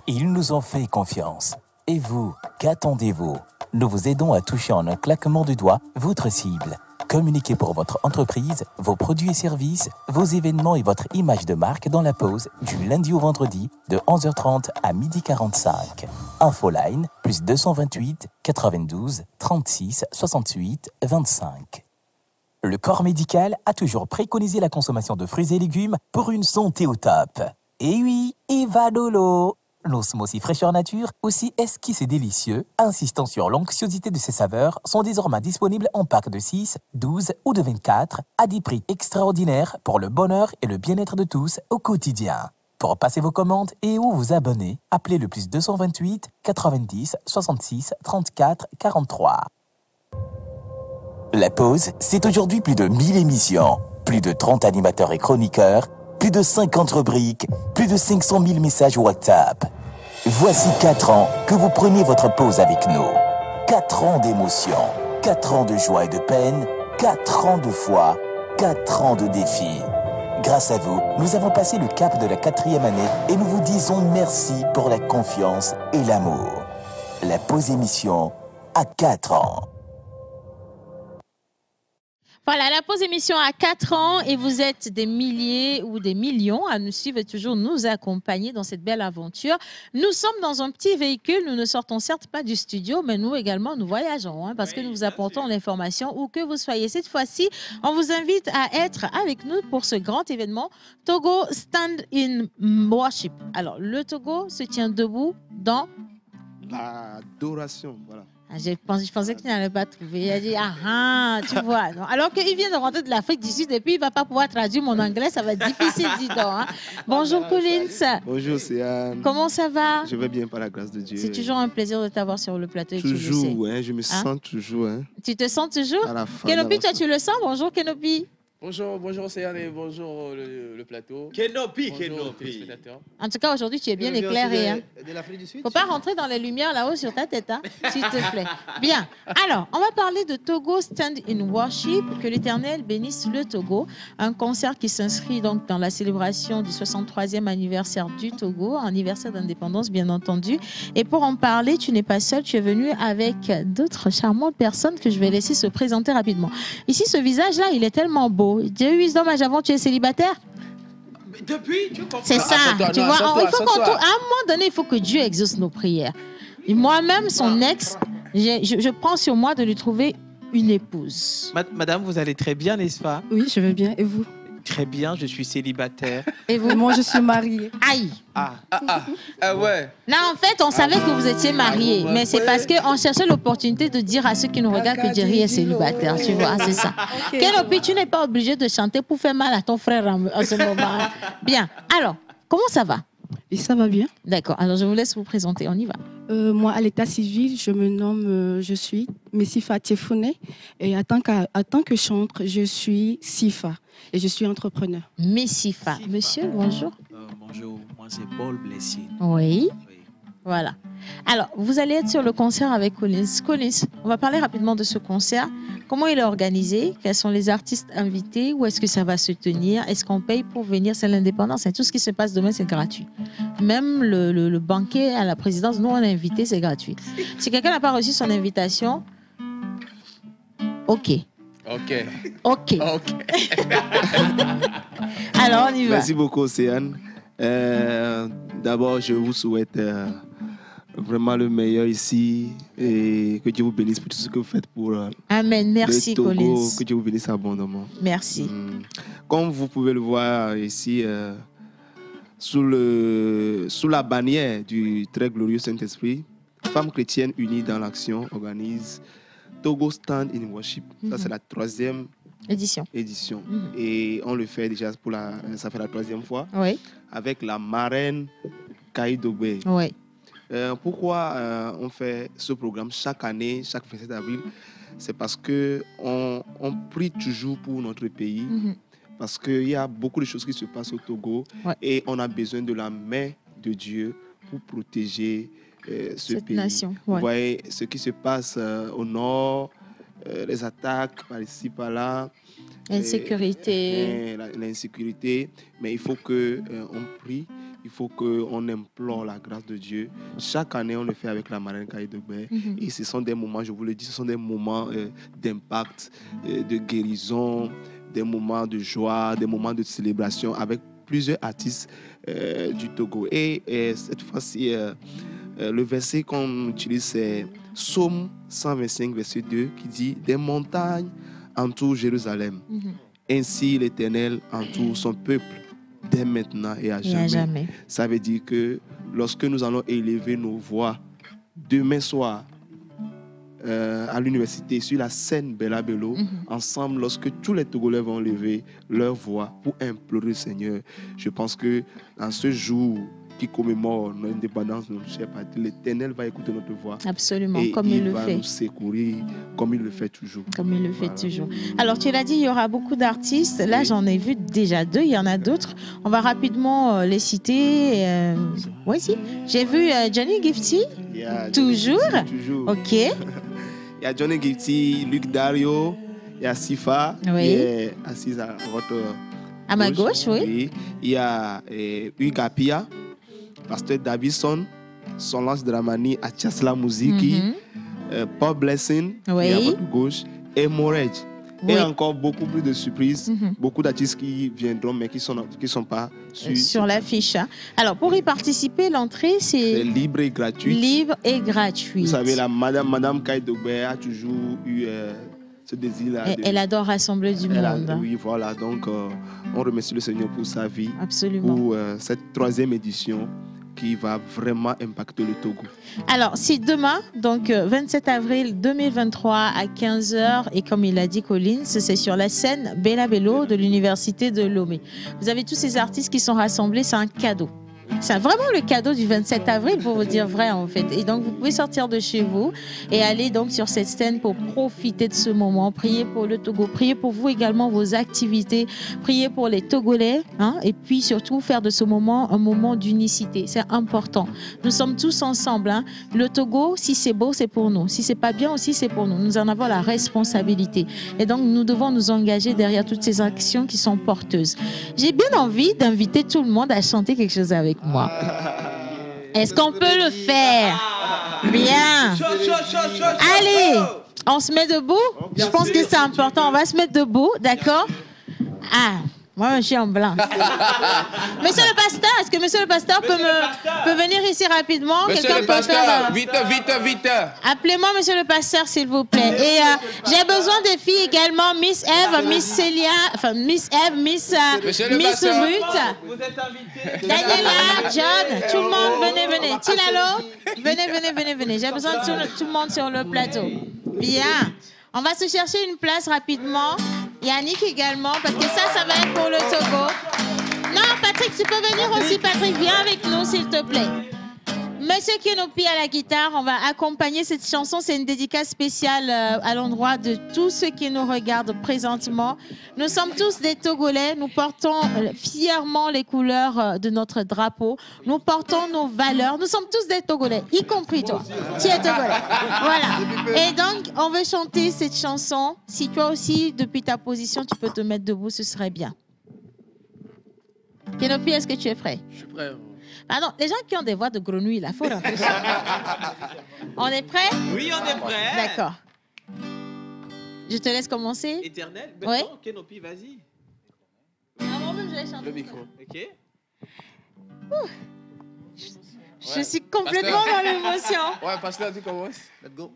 Ils nous ont fait confiance. Et vous, qu'attendez-vous? Nous vous aidons à toucher en un claquement de doigts votre cible. Communiquez pour votre entreprise, vos produits et services, vos événements et votre image de marque dans la pause du lundi au vendredi de 11h30 à 12h45. Infoline plus 228 92 36 68 25. Le corps médical a toujours préconisé la consommation de fruits et légumes pour une santé au top. Et oui, Eva Dolo. Nos smoothies fraîcheur nature, aussi esquisses et délicieux, insistant sur l'onctuosité de ses saveurs, sont désormais disponibles en packs de 6, 12 ou de 24 à des prix extraordinaires pour le bonheur et le bien-être de tous au quotidien. Pour passer vos commandes et ou vous abonner, appelez le plus 228 90 66 34 43. La pause, c'est aujourd'hui plus de 1000 émissions, plus de 30 animateurs et chroniqueurs, plus de 50 rubriques, plus de 500 000 messages WhatsApp. Voici 4 ans que vous prenez votre pause avec nous. 4 ans d'émotion, 4 ans de joie et de peine, 4 ans de foi, 4 ans de défis. Grâce à vous, nous avons passé le cap de la 4e année et nous vous disons merci pour la confiance et l'amour. La pause émission à 4 ans. Voilà, la pause émission à 4 ans et vous êtes des milliers ou des millions à nous suivre et toujours nous accompagner dans cette belle aventure. Nous sommes dans un petit véhicule, nous ne sortons certes pas du studio, mais nous également nous voyageons parce que nous vous apportons l'information où que vous soyez. Cette fois-ci, on vous invite à être avec nous pour ce grand événement Togo Stand in Worship. Alors, le Togo se tient debout dans... L'adoration, voilà. Je pensais que tu n'allais pas trouver. Il a dit, tu vois. Non. Alors qu'il vient de rentrer de l'Afrique du Sud et puis il ne va pas pouvoir traduire mon anglais, ça va être difficile, dis donc. Hein. Bonjour, Collins. Bonjour, Céane. Comment ça va? Je vais bien par la grâce de Dieu. C'est toujours un plaisir de t'avoir sur le plateau. Toujours, hein, je me sens toujours. Hein. Tu te sens toujours? À la fin, Kenopi, toi, tu le sens? Bonjour, Kenopi. Bonjour Céane et bonjour le plateau. Kenopi, Bonjour, Kenopi. En tout cas, aujourd'hui, tu es bien éclairé. Hein. De l'Afrique du Sud. Faut pas rentrer dans les lumières là-haut sur ta tête, hein, s'il te plaît. Bien. Alors, on va parler de Togo Stand in Worship, que l'Éternel bénisse le Togo. Un concert qui s'inscrit donc dans la célébration du 63e anniversaire du Togo, anniversaire d'indépendance, bien entendu. Et pour en parler, tu n'es pas seul, tu es venu avec d'autres charmantes personnes que je vais laisser se présenter rapidement. Ici, ce visage-là, il est tellement beau. Dieu dommage avant, tu es célibataire? Depuis, tu comprends. C'est ça, tu vois. Il faut à un moment donné, il faut que Dieu exauce nos prières. Et moi-même, son ex, je prends sur moi de lui trouver une épouse. Madame, vous allez très bien, n'est-ce pas? Oui, je vais bien. Et vous? Très bien, je suis célibataire. Et vous? Moi, je suis mariée. Aïe! Ouais. Non, en fait, on savait que vous étiez marié, mais c'est parce qu'on cherchait l'opportunité de dire à ceux qui nous regardent que Jerry est célibataire, tu vois, c'est ça. Kelopi, tu n'es pas obligé de chanter pour faire mal à ton frère en ce moment. Bien. Alors, comment ça va? Et ça va bien. D'accord. Alors, je vous laisse vous présenter. On y va. Moi, à l'état civil, je me nomme, je suis Messifa Tiefouné. Et en tant que chantre, je suis Sifa. Et je suis entrepreneur. Messifa. Monsieur, bonjour. Bonjour, moi c'est Paul Blessier. Oui. Voilà. Alors, vous allez être sur le concert avec Collins. Collins, on va parler rapidement de ce concert. Comment il est organisé? Quels sont les artistes invités? Où est-ce que ça va se tenir? Est-ce qu'on paye pour venir? C'est l'indépendance. Et tout ce qui se passe demain, c'est gratuit. Même le banquet à la présidence, nous, on est invité, c'est gratuit. Si quelqu'un n'a pas reçu son invitation, OK. Ok. OK. Alors, on y va. Merci beaucoup, Océane. D'abord, je vous souhaite vraiment le meilleur ici et que Dieu vous bénisse pour tout ce que vous faites pour Amen. Merci, le Togo, Collins. que Dieu vous bénisse abondamment. Merci. Comme vous pouvez le voir ici, sous la bannière du très glorieux Saint-Esprit, Femmes chrétiennes unies dans l'action organise Togo Stand in Worship. Ça, c'est la 3e édition. Et on le fait déjà ça fait la 3e fois. Oui. Avec la marraine Kaïdogbe. Oui. Pourquoi on fait ce programme chaque année, chaque 27 avril? C'est parce qu'on prie toujours pour notre pays. Parce qu'il y a beaucoup de choses qui se passent au Togo. Et on a besoin de la main de Dieu pour protéger ce pays. Nation. Vous voyez ce qui se passe au nord, les attaques par ici, par là. L'insécurité. L'insécurité. Mais il faut qu'on prie, il faut qu'on implore la grâce de Dieu. Chaque année, on le fait avec la marraine Kaïdogbe. Et ce sont des moments, je vous le dis, ce sont des moments d'impact, de guérison, des moments de joie, des moments de célébration avec plusieurs artistes du Togo. Et cette fois-ci, le verset qu'on utilise, c'est Psaume 125, verset 2, qui dit « Des montagnes entourent Jérusalem. Ainsi l'Éternel entoure son peuple dès maintenant et à jamais. » Ça veut dire que lorsque nous allons élever nos voix demain soir à l'université, sur la scène Bella Bello, ensemble, lorsque tous les Togolais vont lever leur voix pour implorer le Seigneur, je pense que dans ce jour qui commémore notre indépendance, notre cher patrie, l'Éternel va écouter notre voix. Absolument, et comme il le fait. Il va nous secourir comme il le fait toujours. Comme il le fait toujours. Alors, tu l'as dit, il y aura beaucoup d'artistes. Là, j'en ai vu déjà 2. Il y en a d'autres. On va rapidement les citer. Oui, si. J'ai vu Johnny Gifty. Toujours. OK. Il y a Johnny Gifty, Luc Dario, il y a Sifa, qui est assise à votre à ma gauche, oui. Il y a Hugues Apia, Pasteur Davison, Solange Dramani, Atiasla Mouziki, Paul Blessing, qui est à votre gauche, et Morej. Et encore beaucoup plus de surprises, beaucoup d'artistes qui viendront, mais qui sont pas sur l'affiche. Alors, pour y participer, l'entrée, c'est libre et gratuite. Libre et gratuite. Vous savez, Madame Kaïdogbe a toujours eu ce désir-là. Elle adore rassembler du monde. Oui, voilà. Donc, on remercie le Seigneur pour sa vie. Absolument. Pour cette 3e édition qui va vraiment impacter le Togo. Alors, c'est demain, donc 27 avril 2023 à 15h. Et comme il a dit Collins, c'est sur la scène Bella Bello de l'Université de Lomé. Vous avez tous ces artistes qui sont rassemblés, c'est un cadeau. C'est vraiment le cadeau du 27 avril, pour vous dire vrai, en fait. Et donc, vous pouvez sortir de chez vous et aller donc sur cette scène pour profiter de ce moment. Prier pour le Togo, prier pour vous également, vos activités, prier pour les Togolais, et puis surtout faire de ce moment un moment d'unicité. C'est important. Nous sommes tous ensemble. Le Togo, si c'est beau, c'est pour nous. Si c'est pas bien aussi, c'est pour nous. Nous en avons la responsabilité. Et donc, nous devons nous engager derrière toutes ces actions qui sont porteuses. J'ai bien envie d'inviter tout le monde à chanter quelque chose avec moi. Est-ce qu'on peut le faire? Bien. Allez, on se met debout. Je pense que c'est important. On va se mettre debout, d'accord? Moi, je suis en blanc. Monsieur le pasteur, est-ce que monsieur le pasteur peut venir ici rapidement? Monsieur le pasteur, vite, vite, vite. Appelez-moi monsieur le pasteur, s'il vous plaît. Et j'ai besoin des filles également, Miss Eve, Miss Célia, enfin Miss Eve, Miss Ruth. Vous êtes invités. Daniela, John, tout le monde, venez. Tilalo, venez. J'ai besoin de tout le monde sur le plateau. Bien. On va se chercher une place rapidement. Yannick également, parce que ça va être pour le Togo. Non, Patrick, tu peux venir aussi. Patrick, viens avec nous, s'il te plaît. Monsieur Kenopi à la guitare, on va accompagner cette chanson. C'est une dédicace spéciale à l'endroit de tous ceux qui nous regardent présentement. Nous sommes tous des Togolais. Nous portons fièrement les couleurs de notre drapeau. Nous portons nos valeurs. Nous sommes tous des Togolais, y compris toi. Tu es Togolais. Voilà. Et donc, on veut chanter cette chanson. Si toi aussi, depuis ta position, tu peux te mettre debout, ce serait bien. Kenopi, est-ce que tu es prêt? Je suis prêt. Ah non, les gens qui ont des voix de grenouille, là, faut rentrer. On est prêt? Oui, on est prêt. D'accord. Je te laisse commencer. Éternel? Oui. Kenopi, vas-y. Moi-même, je vais chanter. Le micro. OK. Je suis complètement dans l'émotion. Ouais, pasteur, tu commences. Let's go.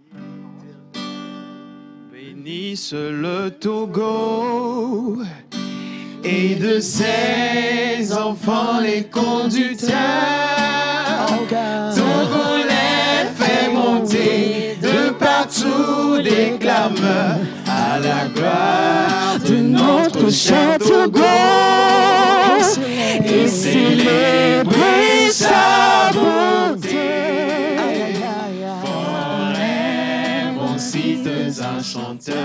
Bénisse le Togo et de ses enfants les conducteurs. Togolais fait monter de partout des clameurs à la gloire de notre cher Togo et célébrer sa bonté. Forêts, bons sites enchanteurs,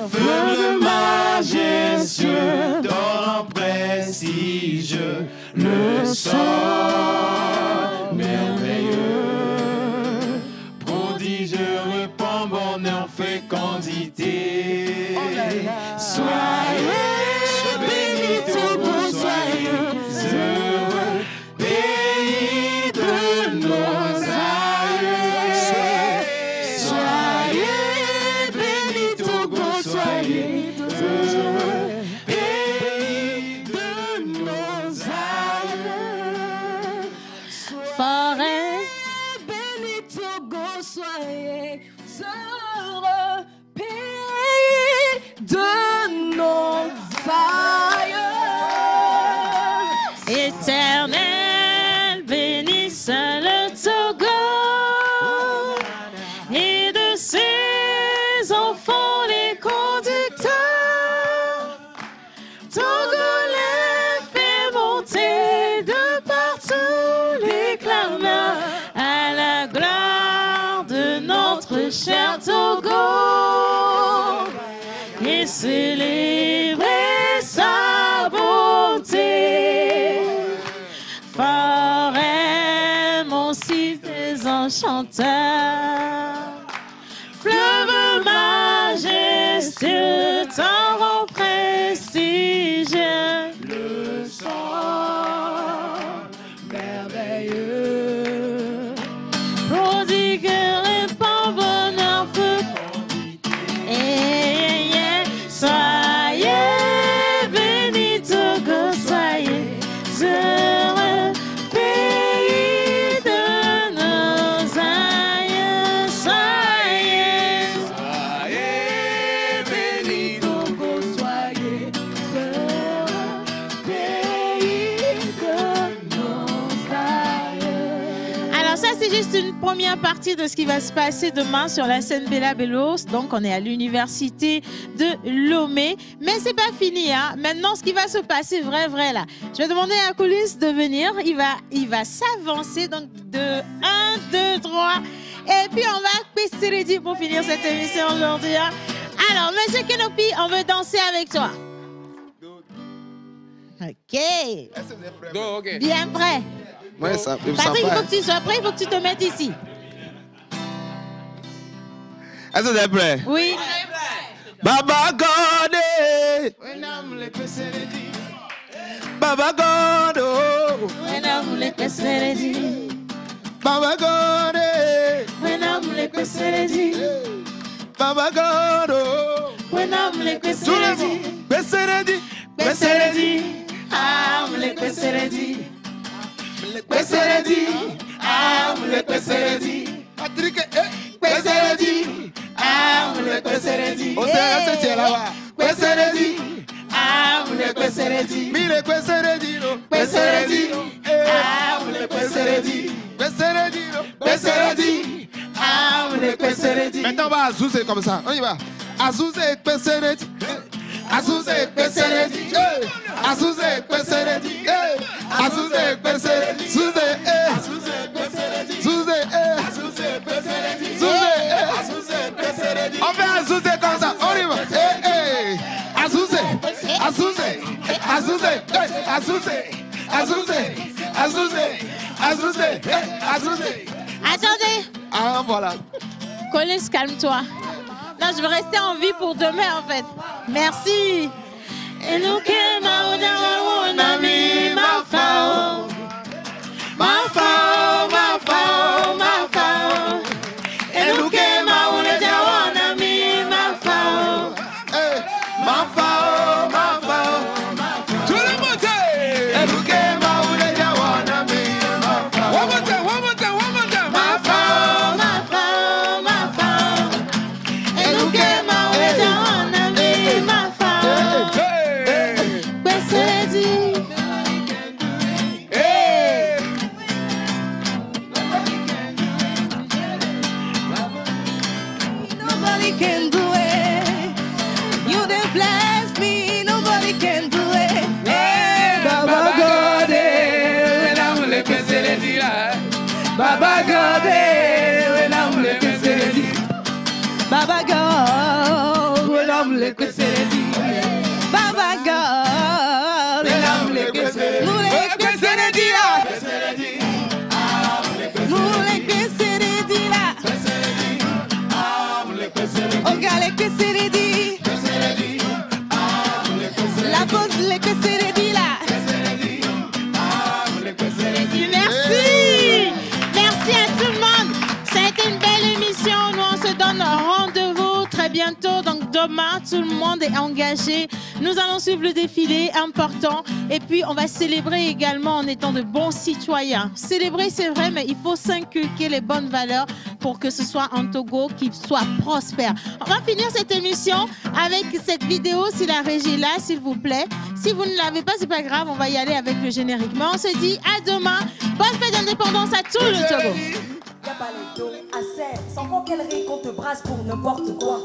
feu majestueux, d'or en prestigieux, le sol merveilleux, prodigieux, répand bonheur, fécondité. Soyez bénis, Togo, soyez heureux, pays de nos aïeux. Soyez bénis, Togo, soyez heureux, pays de nos aïeux. Forêt. Béni Togo, soyez heureux, pays de nos aïeux. Éternel, bénisse le Togo et de ses enfants les conducteurs. Togolais fait monter de partout les clameurs à la gloire de notre cher Togo et célébrer sa bonté. Forêt, mon site des enchanteurs, fleuve majestueux, temps en prestige, Le sang merveilleux, prodigue, répand bonheur, feu. Soyez bénis, Togo, soyez heureux, pays de nos aïeux. soyez bénis Togo, soyez heureux, pays de nos aïeux. Alors ça, c'est juste une première partie de ce qui va se passer demain sur la scène Bella Bellos. Donc, on est à l'université de Lomé. Mais c'est pas fini, hein. Maintenant, ce qui va se passer vrai là. Je vais demander à Coulis de venir. Il va s'avancer. Donc, de 1, 2, 3. Et puis, on va passer ready pour finir cette émission aujourd'hui, hein. Alors, monsieur Kenopi, on veut danser avec toi. OK. Go, OK. Bien prêt. Ouais, ça, Patrick, il faut que tu sois prêt. Il faut que tu te mettes ici. Est-ce que vous êtes prêts? Oui. Baba God, Baba God, When I'm like a seredi. Baba God, When I'm like a seredi. Baba God, When I'm like a tout le monde, seredi. Besseredi, kweseredi, mle kweseredi, mle kweseredi, mle kweseredi. Patrick, kweseredi, mle kweseredi. On s'est resté là-bas. Kweseredi, mle kweseredi, mle kweseredi, kweseredi, mle kweseredi, kweseredi, kweseredi, mle kweseredi. Maintenant on va azouzer comme ça. On y va. Azouzer kweseredi. Azouze kweseredi, azouze kweseredi, azouze kweseredi, zouze, azouze kweseredi, zouze, azouze kweseredi, zouze, azouze kweseredi. On fait azouze comme ça, on y va, azouze, azouze, azouze, azouze, azouze, azouze, azouze, azouze. Attendez. Ah voilà. Collins, calme-toi. Non, je veux rester en vie pour demain, en fait. Merci. Et nous qui m'audons, on a mis ma femme. Ma femme, ma femme, ma femme. Et nous qui m'audons, on a mis ma femme. Ma femme, ma femme. Tout le monde dit. Et nous qui m'audons, on a mis ma femme. One more time, one more time, one more time. Ma femme, ma femme, ma femme. Et nous qui m'audons, on a mis ma femme. Kweseredi. Nobody can do it. You done bless me. Nobody can do it. Baba God, when I'm le kweseredi la. Baba God, when I'm le kweseredi. Baba God, when I'm le kweseredi. Baba God, when I'm le kweseredi. Nous le kweseredi la. Nous le kweseredi la. Oh God, le kweseredi. La pause le kweseredi la. Merci. Merci à tout le monde. Ça a été une belle émission. Nous, on se donne rendez-vous très bientôt. Donc, demain, tout le monde est engagé. Nous allons suivre le défilé important. Et puis, on va célébrer également en étant de bons citoyens. Célébrer, c'est vrai, mais il faut s'inculquer les bonnes valeurs pour que ce soit un Togo qui soit prospère. On va finir cette émission avec cette vidéo, si la régie est là, s'il vous plaît. Si vous ne l'avez pas, c'est pas grave, on va y aller avec le générique. Mais on se dit à demain. Bonne fête d'indépendance à tout le Togo. Y'a pas les dos assez, sans conquérir qu'on te brasse pour n'importe quoi.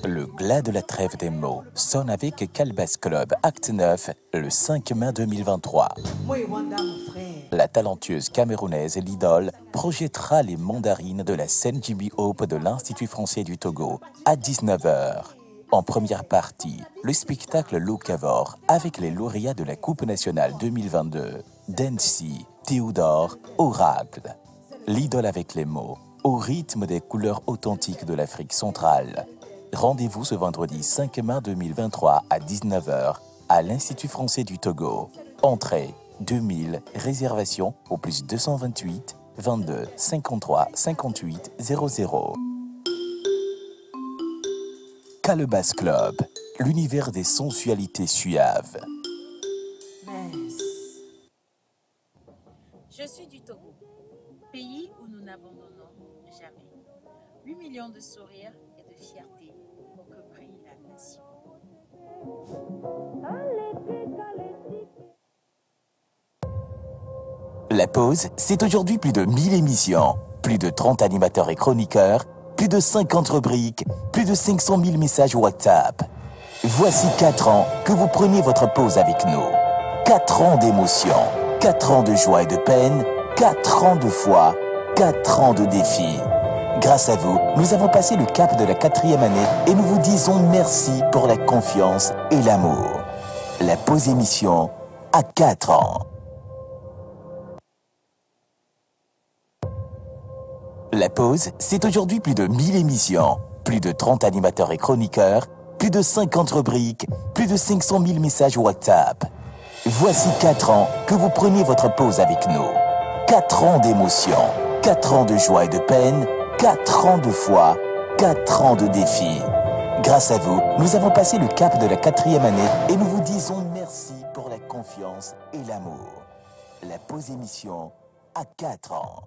Le glas de la trêve des mots sonne avec Calbas Club, acte 9, le 5 mai 2023. Moi, Wanda, mon frère. La talentueuse camerounaise Lidol projettera les mandarines de la scène Jimmy Hope de l'Institut français du Togo à 19h. En première partie, le spectacle Locavor avec les lauréats de la Coupe nationale 2022, Dancy, Théodore, Oracle. L'idole avec les mots, au rythme des couleurs authentiques de l'Afrique centrale. Rendez-vous ce vendredi 5 mai 2023 à 19h à l'Institut français du Togo. Entrée 2000, réservation au plus 228 22 53 58 00. Calebas Club, l'univers des sensualités suaves. Je suis du Togo, pays où nous n'abandonnons jamais. 8 millions de sourires et de fierté pour que brille la nation. La pause, c'est aujourd'hui plus de 1000 émissions, plus de 30 animateurs et chroniqueurs, plus de 50 rubriques, plus de 500 000 messages WhatsApp. Voici 4 ans que vous preniez votre pause avec nous. 4 ans d'émotion, 4 ans de joie et de peine, 4 ans de foi, 4 ans de défis. Grâce à vous, nous avons passé le cap de la 4e année et nous vous disons merci pour la confiance et l'amour. La pause émission à 4 ans. La pause, c'est aujourd'hui plus de 1000 émissions, plus de 30 animateurs et chroniqueurs, plus de 50 rubriques, plus de 500 000 messages WhatsApp. Voici 4 ans que vous preniez votre pause avec nous. 4 ans d'émotion, 4 ans de joie et de peine, 4 ans de foi, 4 ans de défis. Grâce à vous, nous avons passé le cap de la 4e année et nous vous disons merci pour la confiance et l'amour. La pause émission à 4 ans.